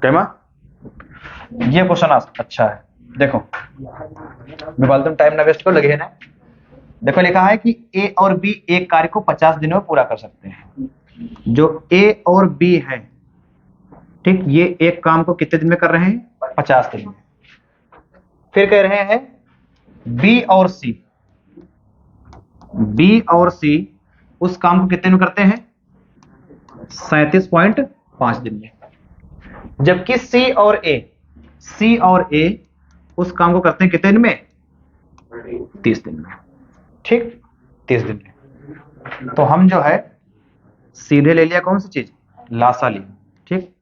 कैमा, ये क्वेश्चन अच्छा है। देखो मैं तुम टाइम ना वेस्ट करो, लगे है ना। देखो लिखा है कि ए और बी एक कार्य को 50 दिनों में पूरा कर सकते हैं। जो ए और बी है, ठीक, ये एक काम को कितने दिन में कर रहे हैं 50 दिन में। फिर कह रहे हैं बी और सी, बी और सी उस काम को कितने दिन में करते हैं 37.5 दिन में। जबकि सी और ए उस काम को करते हैं कितने दिन में 30 दिन में। ठीक, 30 दिन में। तो हम जो है सीधे ले लिया कौन सी चीज, लासा लिया। ठीक,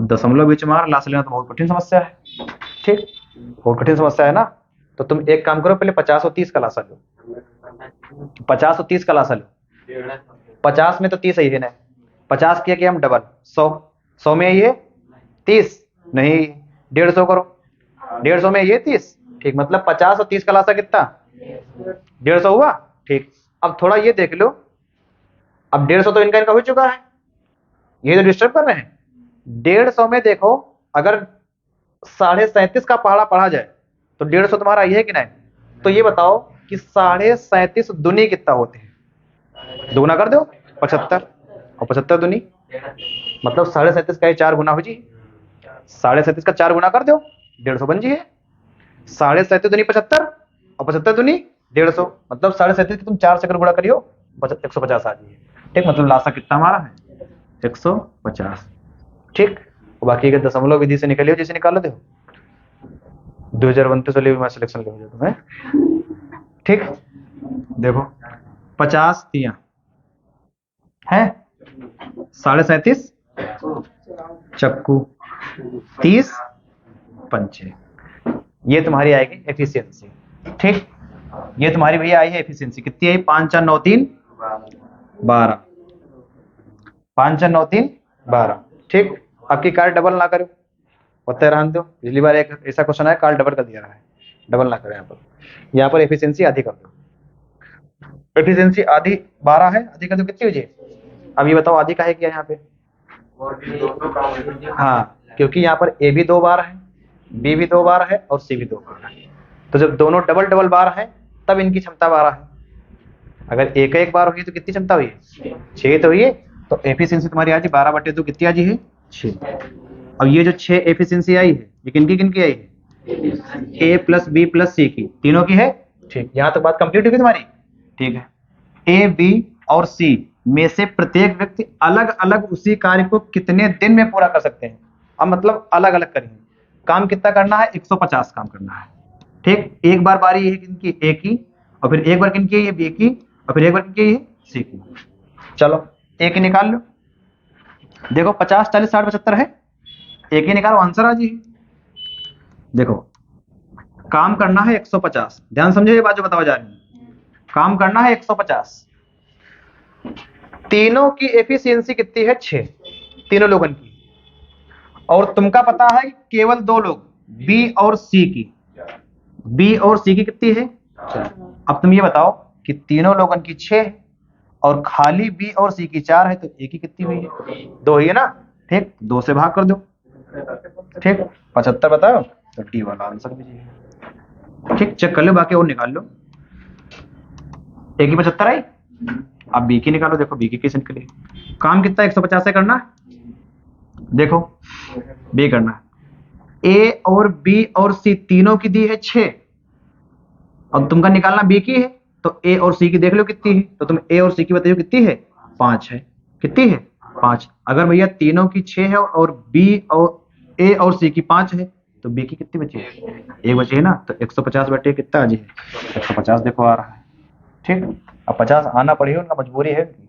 दशमलव बीच मार लासा लेना तो बहुत कठिन समस्या है। ठीक, बहुत कठिन समस्या है ना। तो तुम एक काम करो, पहले 50 और 30 का लासा लो, 50 और 30 का लासा लो। 50 में तो 30 ही है ना, 50 किया कि हम डबल 100 में ये 30 नहीं 150 करो, 150 में ये 30। ठीक, मतलब 50 और 30 का लासा कितना 150 हुआ। ठीक, अब थोड़ा ये देख लो, अब 150 तो इनका हो चुका है, ये तो डिस्टर्ब कर रहे हैं। 150 में देखो अगर 37.5 का पहाड़ा पढ़ा जाए तो 150 तुम्हारा ये है कि नहीं। तो ये बताओ कि 37.5 दुनी कितना होते हैं, दुगुना कर दो 75, और 75 दुनी मतलब 37.5 का 4 गुना हो जी, 37.5 का 4 गुना कर दो 150 बन जी है। 37.5 दुनी 75 और 75 दुनी 150, मतलब 37.5 की तुम 4 से अगर गुणा करियो 150 आ जाइए। ठीक, मतलब लासा कितना हमारा है 150। ठीक, बाकी के दशमलव विधि से निकलियो, जैसे निकालो दो 2029 वाले मैं सिलेक्शन कर दिया तुम्हें। ठीक, देखो 50 तिया है 37.5 चक्कू 30 पंचे, ये तुम्हारी आएगी एफिशिएंसी। ठीक, ये तुम्हारी भैया आई है एफिशिएंसी कितनी आई 5 4 9 3 12, 5 4 9 3 12। ठीक, आपकी कार डबल ना करो, होते रहने दो। पिछली बार एक ऐसा क्वेश्चन आया कार डबल कर दिया है, डबल ना करो। यहाँ पर एफिशिएंसी आधी कर दो, एफिशिएंसी आधी 12 है, आधी कर दो कितनी हो जाए। अब ये बताओ आधी काहे किया यहाँ पे, हाँ क्योंकि यहाँ पर ए भी 2 बार है, बी भी 2 बार है और सी भी 2 बार है। तो जब दोनों डबल डबल बार है तब इनकी क्षमता 12 है। अगर एक बार हुई तो कितनी क्षमता हुई 6 तो हुई है। तो एफिशिएंसी तुम्हारी आज 12/2 कितनी आज है 6। अब ये जो 6 एफिशिएंसी आई है ये किनकी आई है ए प्लस बी प्लस सी की, तीनों की है। ठीक, यहाँ तक बात कंप्लीट होगी तुम्हारी। ठीक है, ए बी और सी में से प्रत्येक व्यक्ति अलग अलग उसी कार्य को कितने दिन में पूरा कर सकते हैं। अब मतलब अलग अलग करेंगे, काम कितना करना है 150 काम करना है। ठीक, एक बार बारी है किनकी ए की, और फिर एक बार किनकी है बी की, और फिर एक बार किनकी है सी की। चलो ए की निकाल लो, देखो 50 40 60 75 है, एक ही निकालो आंसर आ जी। देखो काम करना है 150, ध्यान समझो ये बात जो बतावा जा रही है, काम करना है 150। तीनों की एफिशिएंसी कितनी है 6, तीनों लोगों की। और तुमका पता है कि केवल दो लोग बी और सी की कितनी है? अब तुम ये बताओ कि तीनों लोगों की 6 और खाली बी और सी की 4 है, तो ए की कितनी हुई है? 2 ही है ना। ठीक, 2 से भाग कर दो। ठीक, 75 बताओ, तो डी वाला आंसर भी है। ठीक, चेक कर लो, बाकी और निकाल लो। ए की 75 आई, अब बी की निकालो। देखो बी की कैसे निकली। काम कितना 150 से करना। देखो बी करना, ए और बी और सी तीनों की दी है 6, अब तुमका निकालना बी की है, तो ए और सी की देख लो कितनी है, तो तुम ए और सी की बताइए कितनी है? 5 है। कितनी है? 5। अगर भैया तीनों की 6 है और बी और ए और सी की 5 है, तो बी की कितनी बची है? 1 बची है ना। तो 150 बटे कितना आज है? 150 देखो आ रहा है। ठीक, अब 50 आना पड़ी, उनका मजबूरी है उनकी।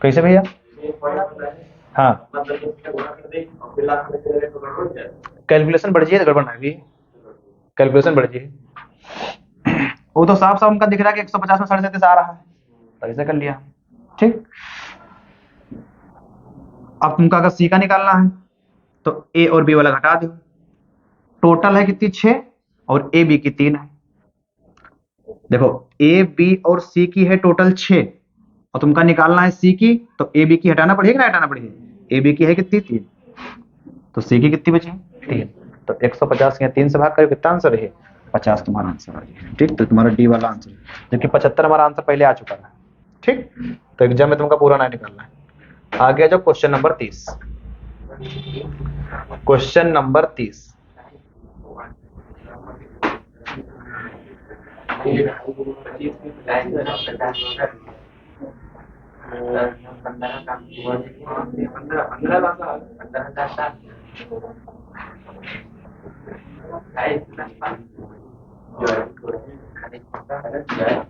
कैसे भैया? हाँ, कैलकुलेशन बढ़ जाए तो गड़बड़ नहीं, कैलकुलेशन बढ़ जाए। वो तो साफ साफ उनका दिख रहा है कि 150 में 37.5 आ रहा है, तो ऐसे कर लिया। ठीक, अब तुमका अगर सी का निकालना है तो ए और बी वाला घटा दो। टोटल है कितनी? 6 और ए बी की 3 है। देखो ए बी और सी की है टोटल 6 और तुमका निकालना है सी की, तो ए बी की हटाना पड़ेगी ना, हटाना पड़ेगी। ए बी की है कितनी? 3, तो सी की कितनी बची? 3। तो 150 या 3 से भाग करो, कितना आंसर है? 50 तुम्हारा आंसर आ गया। ठीक, तो तुम्हारा डी वाला आंसर, जबकि 75 हमारा आंसर पहले आ चुका है। ठीक, तो एग्जाम में तुमका पूरा ना निकालना है। आगे जाओ क्वेश्चन नंबर 30। क्वेश्चन नंबर 30,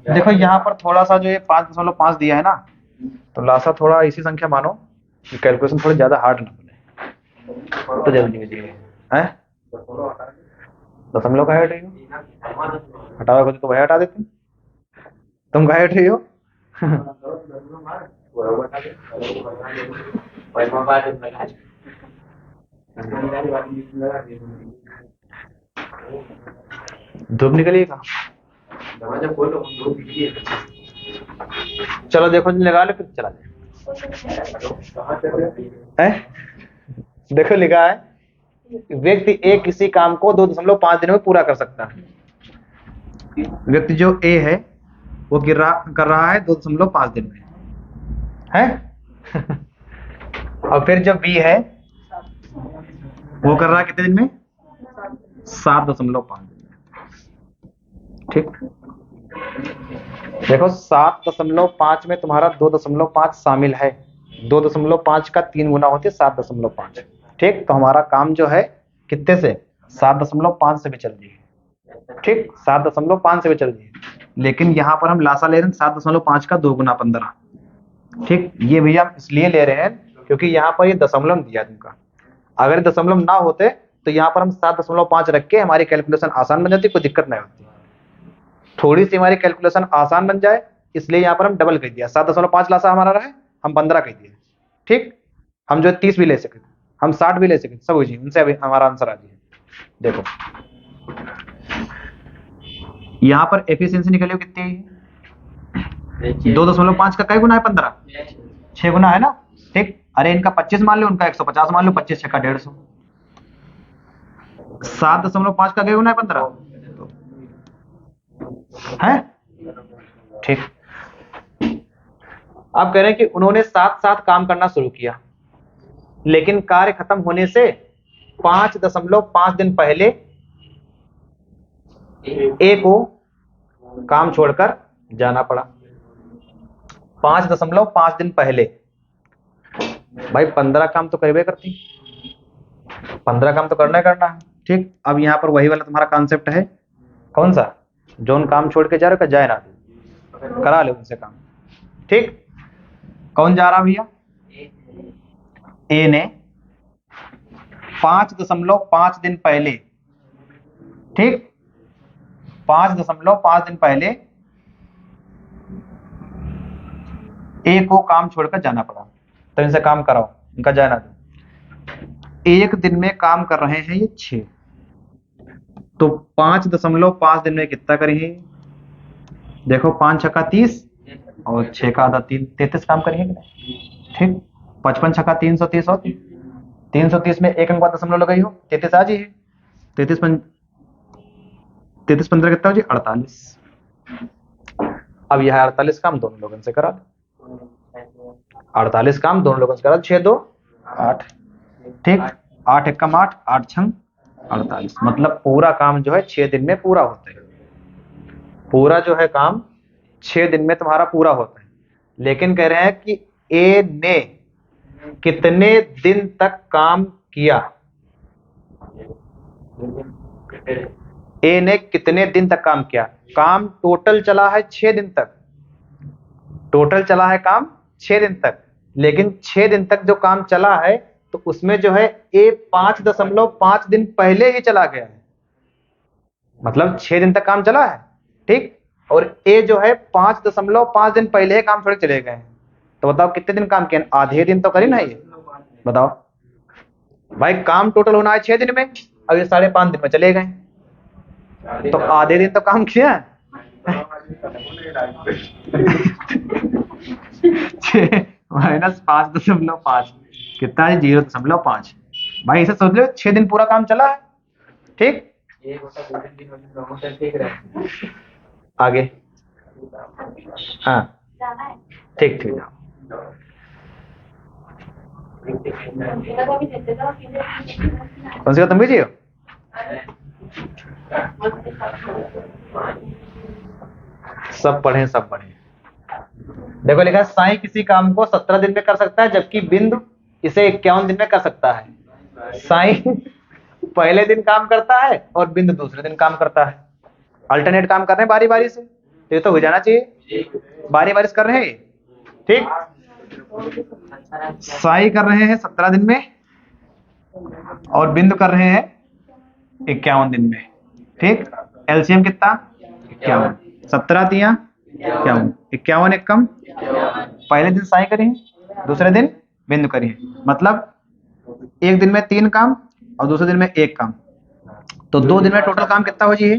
देखो यहाँ पर थोड़ा सा जो ये 5.5 दिया है ना, तो लासा थोड़ा इसी संख्या मानो कि कैलकुलेशन थोड़ी ज्यादा हार्ड ना बने, तो जल्दी कीजिए। हैं दशमलव का हट रही हो, हटाओगे तो वह हटा देते, तुम का हट रही हो। धूप निकलिएगा, चलो देखो लगा लो, फिर चला जाए। देखो लिखा है व्यक्ति ए किसी काम को 2.5 दिनों में पूरा कर सकता है। व्यक्ति जो ए है वो कर रहा है 2.5 दिन में, है। और फिर जो बी है वो कर रहा है कितने दिन में? 7.5 दिन में। ठीक, देखो 7.5 में तुम्हारा 2.5 शामिल है, 2.5 का 3 गुना होती है 7.5। ठीक, तो हमारा काम जो है कितने से? 7.5 से भी चल रही है। ठीक, 7.5 से भी चल रही है, लेकिन यहाँ पर हम लासा ले रहे हैं 7.5 का 2 गुना 15। ठीक, ये भैया हम इसलिए ले रहे हैं क्योंकि यहाँ पर ये दशमलव दिया तुमका, अगर दशमलव ना होते तो यहाँ पर हम 7.5 रख के हमारी कैलकुलेशन आसान बन जाती, कोई दिक्कत नहीं होती। थोड़ी सी हमारी कैलकुलेशन आसान बन जाए इसलिए यहाँ पर हम डबल कह दिया, 7.5 लासा हमारा रहा है, हम 15 कह दिए। ठीक, हम जो 30 भी ले सके, हम 60 भी ले सके, सब जी उनसे अभी हमारा आंसर आ गया। देखो यहाँ पर एफिशिएंसी निकली कितनी है? 2.5 का कई गुना है? 15, 6 गुना है ना। ठीक, अरे इनका 25 मान लो, उनका 150 मान लो, 25 6 का 150। 7.5 का कई गुना है? 15 है। ठीक, अब कह रहे हैं कि उन्होंने साथ साथ काम करना शुरू किया, लेकिन कार्य खत्म होने से 5.5 दिन पहले ए को काम छोड़कर जाना पड़ा। 5.5 दिन पहले, भाई 15 काम तो करबे करती, 15 काम तो करना है। ठीक, अब यहाँ पर वही वाला तुम्हारा कॉन्सेप्ट है, कौन सा? जोन काम छोड़ के जा रहे जाए ना, करा ले उनसे काम। ठीक, कौन जा रहा भैया? ए ने 5.5 दिन पहले, ठीक, 5.5 दिन पहले ए को काम छोड़कर जाना पड़ा, तो इनसे काम कराओ। इनका जाना दो। एक दिन में काम कर रहे हैं ये 6, तो 5.5 दिन में कितना करेंगे? देखो 5 छक्का 30 और 6 का आधा 3, 33 काम करेंगे कि नहीं? ठीक, 55 छक्का 330 होती, 330 में एक अंक बाद दशमलव लगाई हो, 33 आ जाइए। 33 15 कितना हो जी? 48। अब यह 48 काम दोनों लोगों से करा दो, 48 काम दोनों लोगों से करा दो, 6 2 8, ठीक, 8 एकम 8, 8 छंग 48, मतलब पूरा काम जो है 6 दिन में पूरा होता है। पूरा जो है काम 6 दिन में तुम्हारा पूरा होता है। लेकिन कह रहे हैं कि ए ने कितने दिन तक काम किया? ए ने कितने दिन तक काम किया? काम टोटल चला है 6 दिन तक, टोटल चला है काम 6 दिन तक, लेकिन 6 दिन तक जो काम चला है तो उसमें जो है ए 5.5 दिन पहले ही चला गया है, मतलब 6 दिन तक काम चला है, ठीक, और ए जो है 5.5 दिन पहले ही काम छोड़ के चले गए हैं। तो बताओ कितने दिन काम किया? आधे दिन तो करी ना ये, बताओ भाई, काम टोटल होना है 6 दिन में, अब ये 5.5 दिन में चले गए, तो आधे दिन तो काम किया है। -5.5 कितना है? 0.5। भाई इसे सोच लो 6 दिन पूरा काम चला है, ठीक। आगे हाँ ठीक ठीक जाओ। कौन सी तुम भी हो? सब पढ़े सब पढ़े। देखो लिखा है साई किसी काम को 17 दिन में कर सकता है, जबकि बिंदु इसे 51 दिन में कर सकता है। साई पहले दिन काम करता है और बिंदु दूसरे दिन काम करता है। अल्टरनेट काम कर रहे हैं बारी बारी से, तो ये तो हो जाना चाहिए, बारी बारी से कर रहे हैं, ठीक। साई कर रहे हैं 17 दिन में और बिंदु कर रहे हैं 51 दिन में, ठीक। एलसीएम कितना? 51, 17 तिया 51, 51 एक कम, पहले दिन साई करिए, दूसरे दिन बिंदु करिए, मतलब एक दिन में 3 काम और दूसरे दिन में 1 काम, तो 2 दिन में टोटल काम कितना हो जी?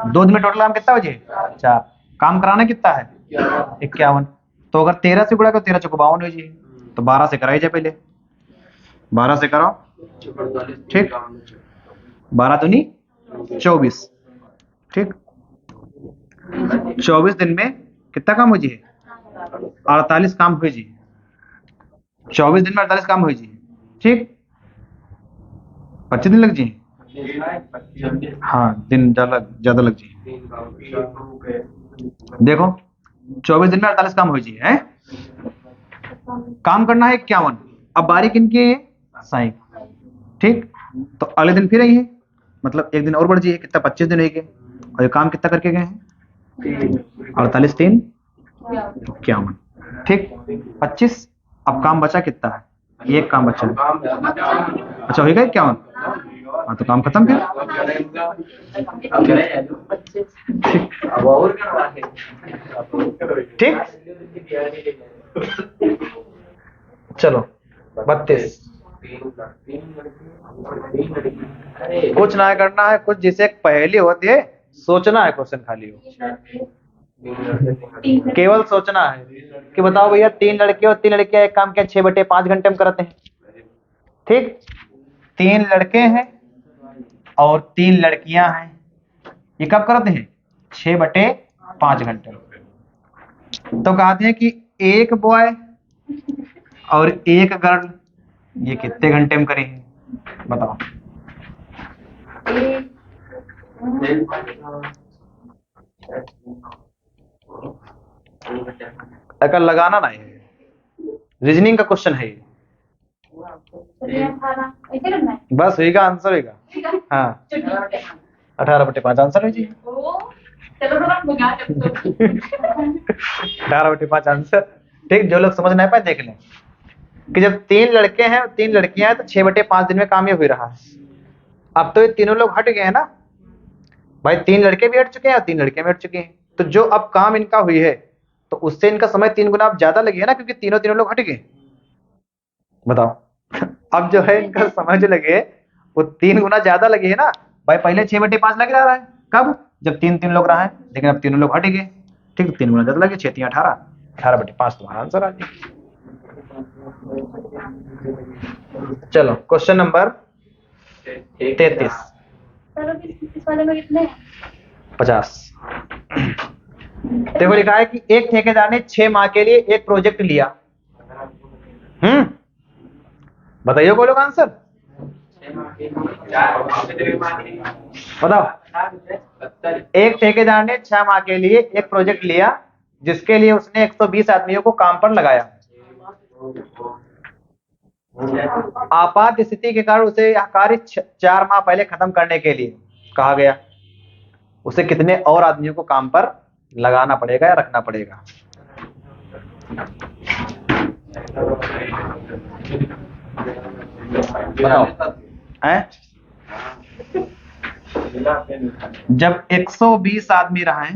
2 दिन में टोटल काम कितना हो जी? अच्छा, काम कराना कितना है? 51, तो अगर 13 से गुणा करो 13 चौको 52 हो जी, तो 12 से कराई जाए, पहले 12 से कराओ, ठीक, 12 दूनी 24, ठीक। 24 दिन में कितना काम हो जी? 48 काम हुए जी, 24 दिन में 48 काम हुए जी, ठीक। 25 दिन लग जी, हाँ दिन ज्यादा लग जी। देखो 24 दिन में 48 काम हो जी है, काम करना है 51। अब बारी किनकी है? साई, ठीक। तो अगले दिन फिर आई है, मतलब एक दिन और बढ़ जी, कितना? 25 दिन है, और ये काम कितना करके गए हैं? 48 3 51, ठीक, 25। अब काम बचा कितना है? एक काम बचा है, अच्छा होगा 51, हाँ तो काम खत्म फिर, ठीक। चलो 32, कुछ ना करना है, कुछ जिसे पहली होती है, सोचना है, क्वेश्चन खाली हो, केवल सोचना है कि बताओ भैया 3 लड़के और 3 लड़कियां एक काम क्या 6/5 घंटे में करते हैं, ठीक। 3 लड़के हैं और 3 लड़कियां हैं, ये कब करते हैं? 6/5 घंटे। तो कहते हैं कि एक बॉय और एक गर्ल ये कितने घंटे में करेंगे, बताओ। अगर लगाना ना है, रीजनिंग का क्वेश्चन है ये, बस होगा आंसर होगा, हाँ 18/5 आंसर है जी। 18/5 आंसर, ठीक। जो लोग समझ नहीं पाए देख लें कि जब 3 लड़के हैं और 3 लड़कियां हैं तो 6/5 दिन में काम ये हो रहा है। अब तो ये तीनों लोग हट गए हैं ना भाई, 3 लड़के भी हट चुके हैं और 3 लड़कियां भी हट चुकी हैं, तो जो अब काम इनका हुई है तो उससे इनका समय 3 गुना अब ज्यादा लगे है ना, क्योंकि तीनों लोग हट गए। बताओ। अब जो है इनका समय जो लगे वो 3 गुना ज्यादा लगे है ना भाई। पहले 6/5 लग रहा है, कब? जब 3 लोग रहा है, लेकिन अब तीनों लोग हट गए। ठीक है, 3 गुना ज्यादा लगे, 6 3 18, 18/5 तुम्हारा आंसर आ गया। चलो क्वेश्चन नंबर 33। इस वाले में कितने हैं? 50। देखो लिखा है कि एक ठेकेदार ने 6 माह के लिए एक प्रोजेक्ट लिया। बताइए कोई लोग आंसर बताओ। एक ठेकेदार ने 6 माह के लिए एक प्रोजेक्ट लिया जिसके लिए उसने 120 आदमियों को काम पर लगाया। आपात स्थिति के कारण उसे यह कार्य 4 माह पहले खत्म करने के लिए कहा गया। उसे कितने और आदमियों को काम पर लगाना पड़ेगा या रखना पड़ेगा? बताओ। जब 120 आदमी रहे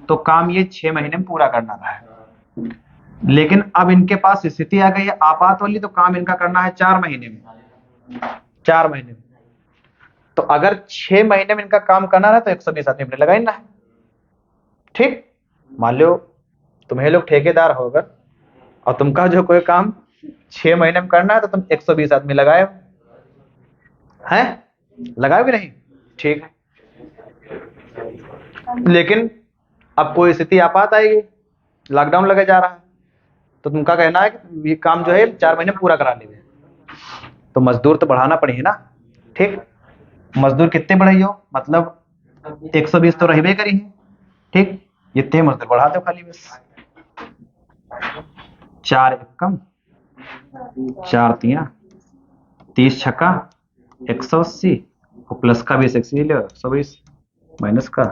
तो काम ये 6 महीने में पूरा करना था, लेकिन अब इनके पास स्थिति आ गई है आपात वाली, तो काम इनका करना है 4 महीने में। 4 महीने में तो अगर 6 महीने में इनका काम करना है तो 120 आदमी अपने लगाई ना है। ठीक, मान लो तुम्हें लोग ठेकेदार हो अगर, और तुमका जो कोई काम 6 महीने में करना है तो तुम 120 आदमी लगाए हो, हैं? लगाए भी नहीं? ठीक है, लेकिन अब कोई स्थिति आपात आएगी, लॉकडाउन लगे जा रहा है, तो तुमका कहना है कि ये काम जो है 4 महीने में पूरा करा लीजिए, तो मजदूर तो बढ़ाना पड़ेगी ना। ठीक, मजदूर कितने बढ़ाइयो, मतलब 120 तो रहबे करी है। ठीक, जितने मजदूर बढ़ा दो खाली बस। 4 एकम 4 तिया 30 छक्का 180 और प्लस का 20 120 माइनस का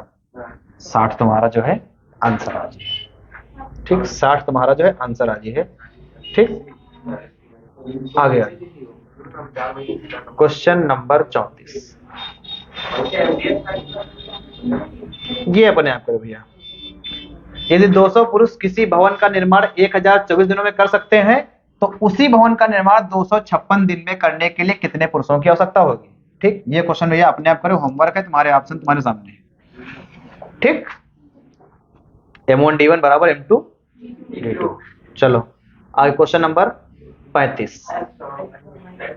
60 तुम्हारा जो है आंसर आ जाए। ठीक, 60 तुम्हारा जो है आंसर आ जाए। ठीक, आ गया क्वेश्चन नंबर 34। ये अपने आप करो भैया। यदि 200 पुरुष किसी भवन का निर्माण 1024 दिनों में कर सकते हैं तो उसी भवन का निर्माण 256 दिन में करने के लिए कितने पुरुषों की आवश्यकता होगी? ठीक, ये क्वेश्चन भैया अपने आप करो, होमवर्क है, तुम्हारे ऑप्शन तुम्हारे सामने है। ठीक, M1 D1 बराबर M2 D2। चलो आगे क्वेश्चन नंबर 35।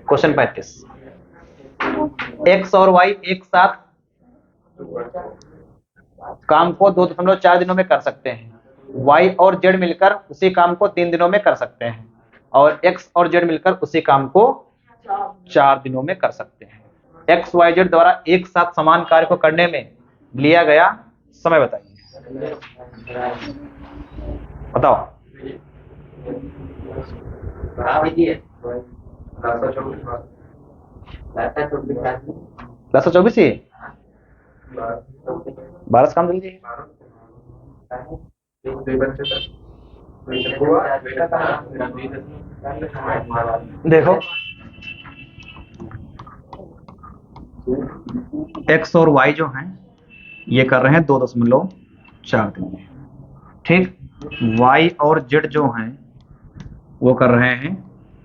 क्वेश्चन 35, X और Y एक साथ काम को 2.4 दिनों में कर सकते हैं। Y और Z मिलकर उसी काम को 3 दिनों में कर सकते हैं, और X और Z मिलकर उसी काम को 4 दिनों में कर सकते हैं। X, Y, Z द्वारा एक साथ समान कार्य को करने में लिया गया समय बताइए। बताओ। 1024 ही 12 से काम जल्दी। देखो X और Y जो हैं ये कर रहे हैं 2.4 दिन में। ठीक, Y और Z जो हैं वो कर रहे हैं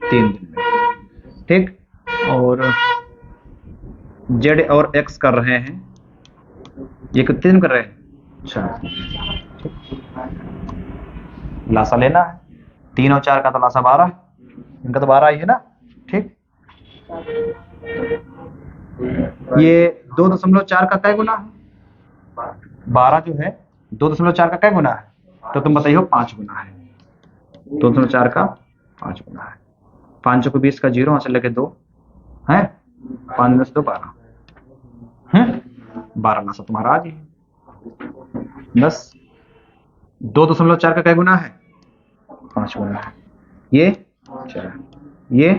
3 दिन में। ठीक, और Z और X कर रहे हैं, ये कितने दिन कर रहे हैं? 4। लासा लेना है, 3 और 4 का तो लासा 12 है, इनका तो 12 ही है ना। ठीक, ये 2.4 का क्या गुना है? 12 जो है 2.4 का क्या गुना है? तो तुम बताइए 5 गुना है। 2.4 का 5 गुना है। 5 को 20 का 0 वहां से लगे 2 है, 5 में से 2 12 12 लासा तुम्हारा आज ही 10। 2.4 का क्या गुना है? 5 गुना है। ये 4, ये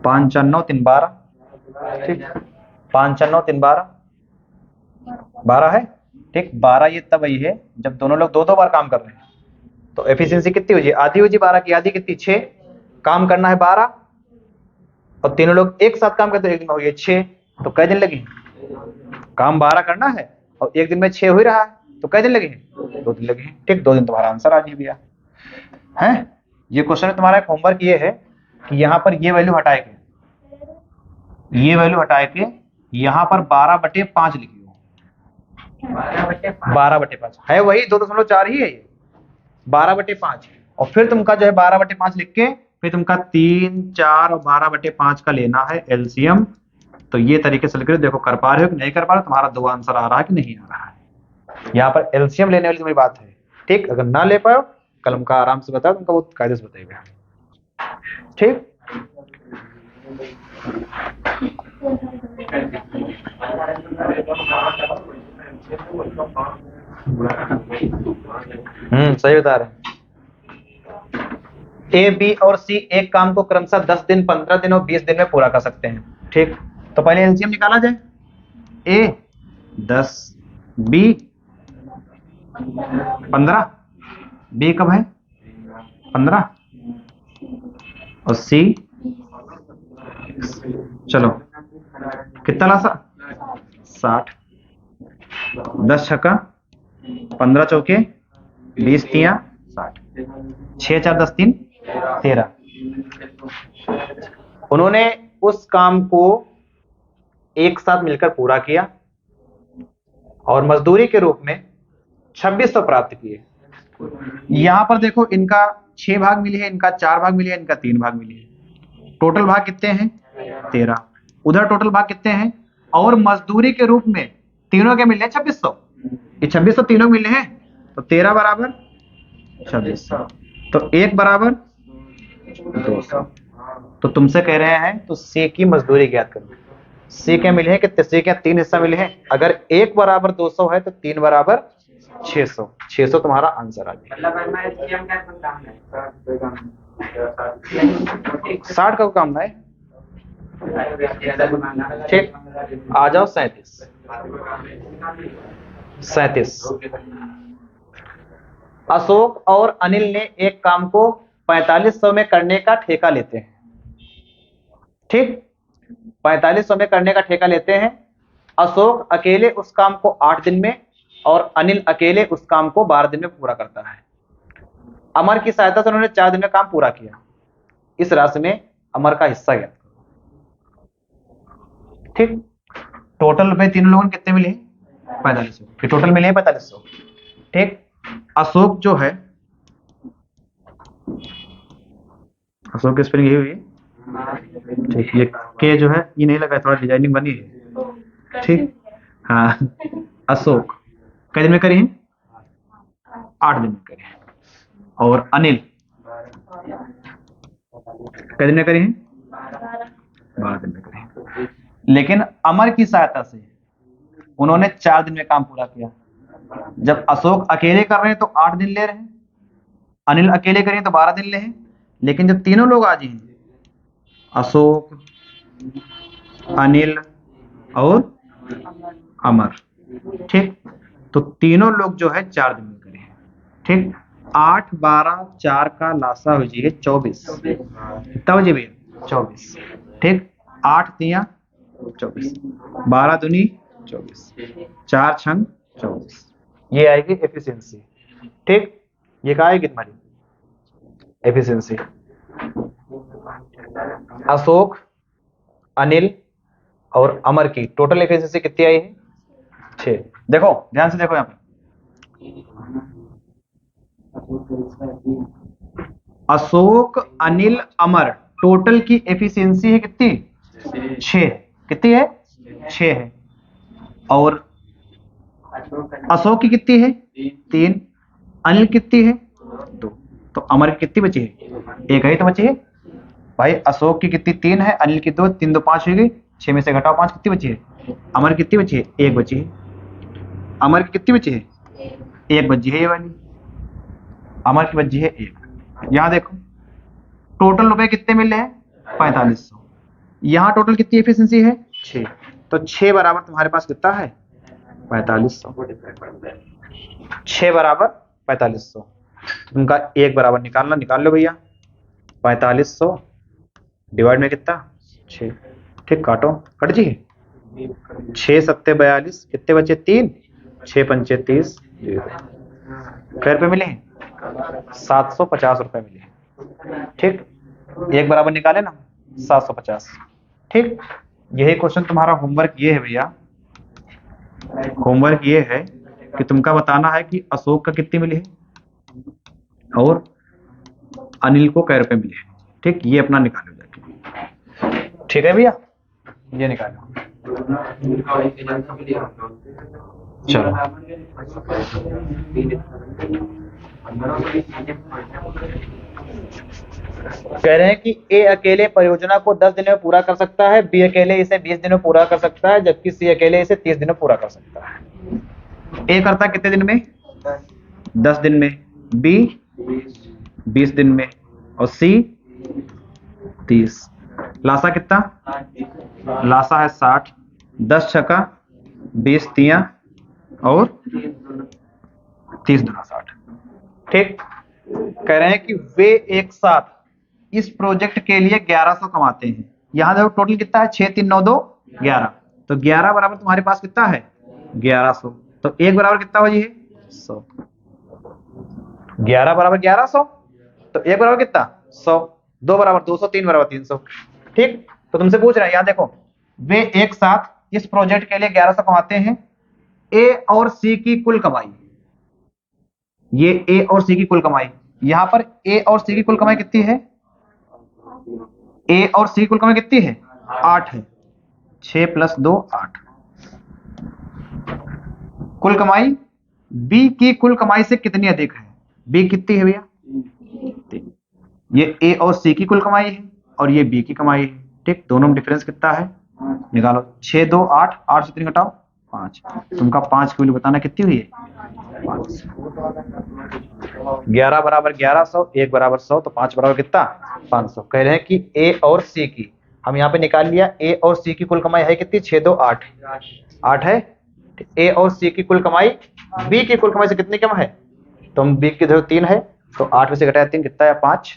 5 4 9 3 12। ठीक, 5 4 9 3 12 12 है। ठीक, 12 ये तब आई है जब दोनों लोग 2 बार काम कर रहे हैं, तो एफिशिएंसी कितनी हो जाए? आधी हो जाए 12 की, आधी कितनी? 6। काम करना है 12 और तीनों लोग एक साथ काम करते, एक दिन में हो गया 6, तो कै दिन लगे? काम 12 करना है और एक दिन में 6 हो ही रहा है, तो कै दिन लगे? 2 दिन लगे। ठीक, 2 दिन तुम्हारा आंसर आ जाए भैया। है ये क्वेश्चन में तुम्हारा एक होमवर्क ये है कि यहाँ पर ये वैल्यू हटाए के, ये वैल्यू हटाए के यहाँ पर 12/5 लिखियो। 12/5 है, वही 2.4 ही है ये, 12/5। और फिर तुमका जो है 12/5 लिख के फिर तुमका 3, 4 और 12/5 का लेना है एलसीएम। तो ये तरीके से लिख देखो कर पा रहे हो कि नहीं कर पा रहे हो, तुम्हारा 2 आंसर आ रहा है कि नहीं आ रहा है। यहाँ पर एलसीएम लेने वाली तुम्हारी बात है, ठीक। अगर ना ले पाओ कलम का आराम से बताओ, तुमका वो कायदे से बताएगा, ठीक। सही बता रहे हैं। ए, बी और सी एक काम को क्रमशः 10 दिन, 15 दिन और 20 दिन में पूरा कर सकते हैं, ठीक। तो पहले एलसीएम निकाला जाए। ए 10, बी 15, बी कब है 15 और सी, चलो कितना ला 60, 10 छक्का 15 चौके 20 तिया 60, 6 4 10 3 13। उन्होंने उस काम को एक साथ मिलकर पूरा किया और मजदूरी के रूप में 2600 प्राप्त किए। यहां पर देखो इनका 6 भाग मिले हैं, इनका 4 भाग मिले हैं, इनका 3 भाग मिले हैं। टोटल भाग कितने हैं 13। उधर टोटल भाग कितने हैं, और मजदूरी के रूप में तीनों के मिले 2600। ये 2600 तीनों मिले हैं, तो 13 बराबर 2600, तो 1 बराबर 200। तो तुमसे कह रहे हैं तो सी की मजदूरी ज्ञात करो। सी के मिले हैं कितने, सी के 3 हिस्सा मिले हैं। अगर 1 बराबर 200 है तो 3 बराबर 600। 600 तुम्हारा आंसर आ गया। 60 का काम है, ठीक। आ जाओ 37। अशोक और अनिल ने एक काम को 4500 में करने का ठेका लेते हैं, ठीक। 4500 में करने का ठेका लेते हैं। अशोक अकेले उस काम को 8 दिन में और अनिल अकेले उस काम को 12 दिन में पूरा करता है। अमर की सहायता से उन्होंने 4 दिन में काम पूरा किया। इस राशि में अमर का हिस्सा ज्ञात करो, ठीक। टोटल रुपए तीनों लोगों ने कितने मिले 4500, फिर टोटल मिले 4500, ठीक। अशोक जो है, अशोक की स्पेलिंग यही हुई है, ठीक। ये के जो है ये नहीं लगा, थोड़ा डिजाइनिंग बनी है, ठीक। हाँ, अशोक कितने दिन में करी है 8 दिन में करी है। और अनिल कितने दिन में करी है 12 दिन में करी है। लेकिन अमर की सहायता से उन्होंने 4 दिन में काम पूरा किया। जब अशोक अकेले कर रहे हैं तो 8 दिन ले रहे हैं, अनिल अकेले करें तो 12 दिन ले हैं। लेकिन जब तीनों लोग आ जाएं, अशोक, अनिल और अमर, ठीक, तो तीनों लोग जो है 4 दिन में करें, ठीक। 8 12 4 का लासा हो जाइए 24, तब जी भैया 24, ठीक। 8 तिया 24, 12 दूनी 24, 4 छंग 24। ये आएगी एफिशिएंसी, ठीक। ये क्या आएगी तुम्हारी एफिशिएंसी। अशोक, अनिल और अमर की टोटल एफिशिएंसी कितनी आई है 6। देखो ध्यान से देखो यहाँ पे, अशोक, अनिल, अमर टोटल की एफिशिएंसी है कितनी 6। कितनी है 6 है। और अशोक की कितनी है 3, अनिल कितनी है 2, तो अमर की कितनी बची है 1 ही तो बची है भाई। अशोक की कितनी 3 है, अनिल की 2, 3 2 5 हो गई, 6 में से घटाओ 5, कितनी बची है अमर की कितनी बची है 1 बची है। अमर की कितनी बची है 1 बची है, ये वाली अमर की बची है 1। यहाँ देखो टोटल रुपए कितने मिले हैं 4500। यहाँ टोटल कितनी एफिशिएंसी है 6, तो 6 बराबर तुम्हारे पास कितना है 4500। 6 बराबर 4500, तुमका 1 बराबर निकालना, निकाल लो भैया। 4500 डिवाइड में कितना 6, ठीक, काटो कट जी। 6 7 42, कितने बचे 3, 6 पंचे 30। कै रुपये मिले 750 रुपए मिले। ठीक, 1 बराबर निकाले ना 750। ठीक, यही क्वेश्चन तुम्हारा होमवर्क ये है भैया, होमवर्क ये है कि तुमका बताना है कि अशोक का कितनी मिली है और अनिल को कै रुपए मिले हैं। ठीक, ये अपना निकालो जाके। ठीक है भैया, ये निकालो। चलो, कह रहे हैं कि ए अकेले परियोजना को 10 दिन में पूरा कर सकता है, बी अकेले इसे 20 दिन में पूरा कर सकता है, जबकि सी अकेले इसे 30 दिन में पूरा कर सकता है। ए करता कितने दिन में? 10 दिन में, बी 20 दिन में और सी 30। लासा कितना? लासा है 60, 10 छक्का 20 तिया और 30 दूना 60। ठीक, कह रहे हैं कि वे एक साथ इस प्रोजेक्ट के लिए 1100 कमाते हैं। यहां देखो टोटल कितना है, 6 3 9 2 11, तो 11 बराबर तुम्हारे पास कितना है 1100, तो 1 बराबर कितना हो जी 100। 11 बराबर 1100, तो 1 बराबर कितना 100, 2 बराबर 200, 3 बराबर 300। ठीक, तो तुमसे पूछ रहे हैं, यहाँ देखो वे एक साथ इस प्रोजेक्ट के लिए 1100 कमाते हैं। ए और सी की कुल कमाई, ये ए और सी की कुल कमाई, यहां पर ए और सी की कुल कमाई कितनी है? ए और सी की कुल कमाई कितनी है? 8 है। 6 + 2 8। कुल कमाई बी की कुल कमाई से कितनी अधिक है? बी कितनी है भैया? ये ए और सी की कुल कमाई है और ये बी की कमाई है। ठीक, दोनों में डिफरेंस कितना है निकालो। 6 2 8, 8 से 3 घटाओ 5। तुमका 5 की वैल्यू बताना कितनी हुई है 5। 11 बराबर 1100, 1 बराबर 100, तो 5 बराबर कितना 500। कह रहे हैं कि ए और सी की, हम यहाँ पे निकाल लिया, ए और सी की कुल कमाई है कितनी? 6 2 8 8 है। ए और सी की कुल कमाई बी की कुल कमाई से कितनी कम है? तो बी की जो 3 है, तो 8 में से घटाया 3 कितना है 5।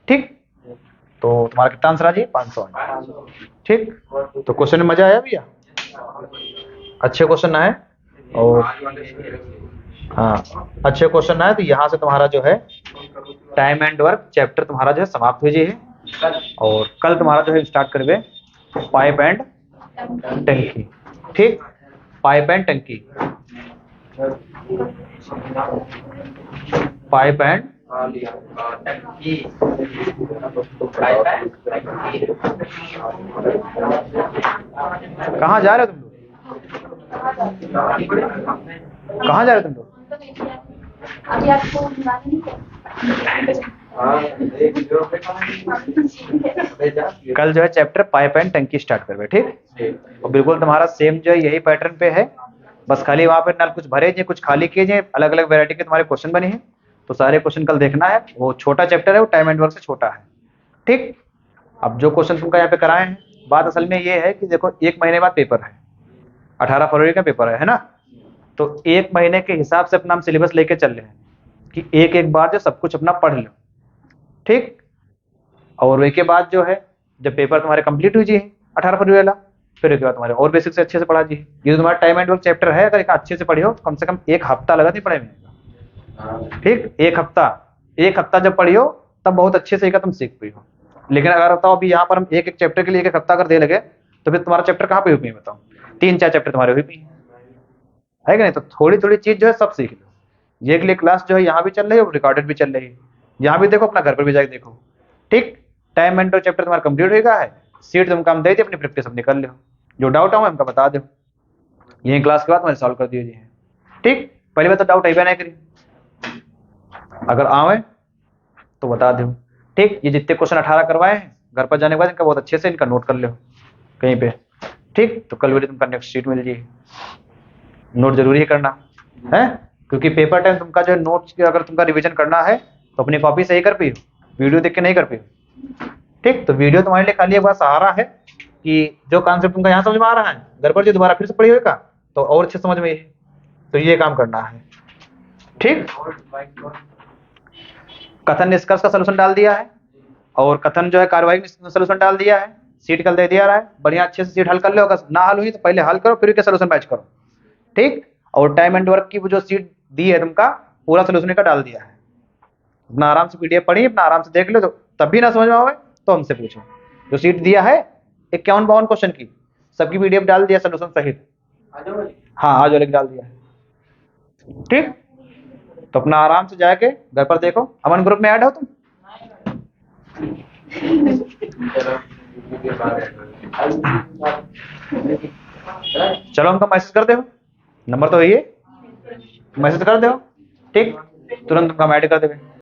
ठीक, तो तुम्हारा कितना आंसर आ जी 500। ठीक, तो क्वेश्चन में मजा आया भैया? अच्छे क्वेश्चन है और हाँ अच्छे क्वेश्चन है। तो यहाँ से तुम्हारा जो है टाइम एंड वर्क चैप्टर तुम्हारा जो है समाप्त हो जाए है और कल तुम्हारा जो है स्टार्ट करवे पाइप एंड टंकी। ठीक, पाइप एंड टंकी, पाइप एंड कहाँ जा रहे हो तुम लोग? कहाँ जा रहे हो तुम लोग? अभी आपको कल जो है चैप्टर पाइप एंड टंकी स्टार्ट करवे। ठीक, और बिल्कुल तुम्हारा सेम जो है यही पैटर्न पे है, बस खाली वहां पे ना कुछ भरे जी कुछ खाली किए जी, अलग अलग वैरायटी के तुम्हारे क्वेश्चन बने हैं। तो सारे क्वेश्चन कल देखना है। वो छोटा चैप्टर है, वो टाइम एंड वर्क से छोटा है। ठीक, अब जो क्वेश्चन तुमका यहाँ पे कराए हैं, बात असल में ये है कि देखो 1 महीने बाद पेपर है, 18 फरवरी का पेपर है ना, तो 1 महीने के हिसाब से अपना हम सिलेबस लेके चल रहे हैं कि एक एक बार जो सब कुछ अपना पढ़ लो। ठीक, और उसके बाद जो है जब पेपर तुम्हारे कंप्लीट हुई जी 18 फरवरी वाला, फिर उसके बाद तुम्हारे और बेसिक से अच्छे से पढ़ा जी। ये तो तुम्हारा टाइम एंड वर्क चैप्टर है, अगर एक अच्छे से पढ़ियो कम से कम 1 हफ्ता लगा नहीं पढ़े में। ठीक, 1 हफ्ता जब पढ़ियो तब बहुत अच्छे से तुम सीख पाई हो। लेकिन अगर बताओ अभी यहाँ पर हम एक एक चैप्टर के लिए 1 हफ्ता अगर दे लगे तो फिर तुम्हारा चैप्टर कहाँ पे हुई पाई बताओ? 3 4 चैप्टर तुम्हारे हुई पाई है कि नहीं? तो थोड़ी थोड़ी चीज जो है सब सीख लो। ये के लिए क्लास जो है यहाँ भी चल रही है और रिकॉर्डेड भी चल रही है, यहाँ भी देखो, अपना घर पर भी जाके देखो। ठीक, टाइम एंड चैप्टर तुम्हारा कंप्लीट हो गया है, सीट तुम काम दे दी, अपनी प्रैक्टिस अब निकल लो। जो डाउट है हमको बता दो, यही क्लास के बाद तुम्हारे सॉल्व कर दिए। ठीक, पहले बात तो डाउट आई नहीं करी, अगर आवे तो बता दो। ठीक, ये जितने क्वेश्चन 18 करवाए हैं घर पर जाने के बाद इनका बहुत अच्छे से इनका नोट कर लो कहीं पे। ठीक, तो कल वीडियो तुमका नेक्स्ट शीट मिल जाएगी, नोट जरूरी है करना है, क्योंकि पेपर टाइम तुमका जो नोट्स अगर तुमका रिवीजन करना है तो अपनी कॉपी से ही कर पाइयो, वीडियो देख के नहीं कर पाइयो। ठीक, तो वीडियो तुम्हारे लिए खाली एक बार सहारा है कि जो कॉन्सेप्ट तुमका यहाँ समझ में आ रहा है घर पर जो दोबारा फिर से पढ़िएगा तो और अच्छे समझ में है, तो ये काम करना है। ठीक, कथन निष्कर्ष का सलूशन डाल दिया है और कथन जो है कार्यवाही में सलूशन डाल दिया है, सीट कल दे दिया रहा है, बढ़िया अच्छे से सीट हल कर लो, अगर ना हल हुई तो पहले हल करो फिर के सलूशन बैच करो। ठीक, और टाइम एंड वर्क की वो जो सीट दी है तुमका पूरा सलूशन का डाल दिया है, अपना आराम से पीडीएफ पढ़ी, अपना आराम से देख लो, तो तब भी ना समझ में आवे तो हमसे पूछो। जो सीट दिया है 51-52 क्वेश्चन की, सबकी पीडीएफ डाल दिया सोल्यूशन सहित। हाँ आज वाले डाल दिया। ठीक, तो अपना आराम से जाके घर पर देखो। अमन ग्रुप में ऐड हो तुम? चलो हमको मैसेज कर दो, नंबर तो यही है, मैसेज कर दो। ठीक, तुरंत हमका ऐड कर देवे।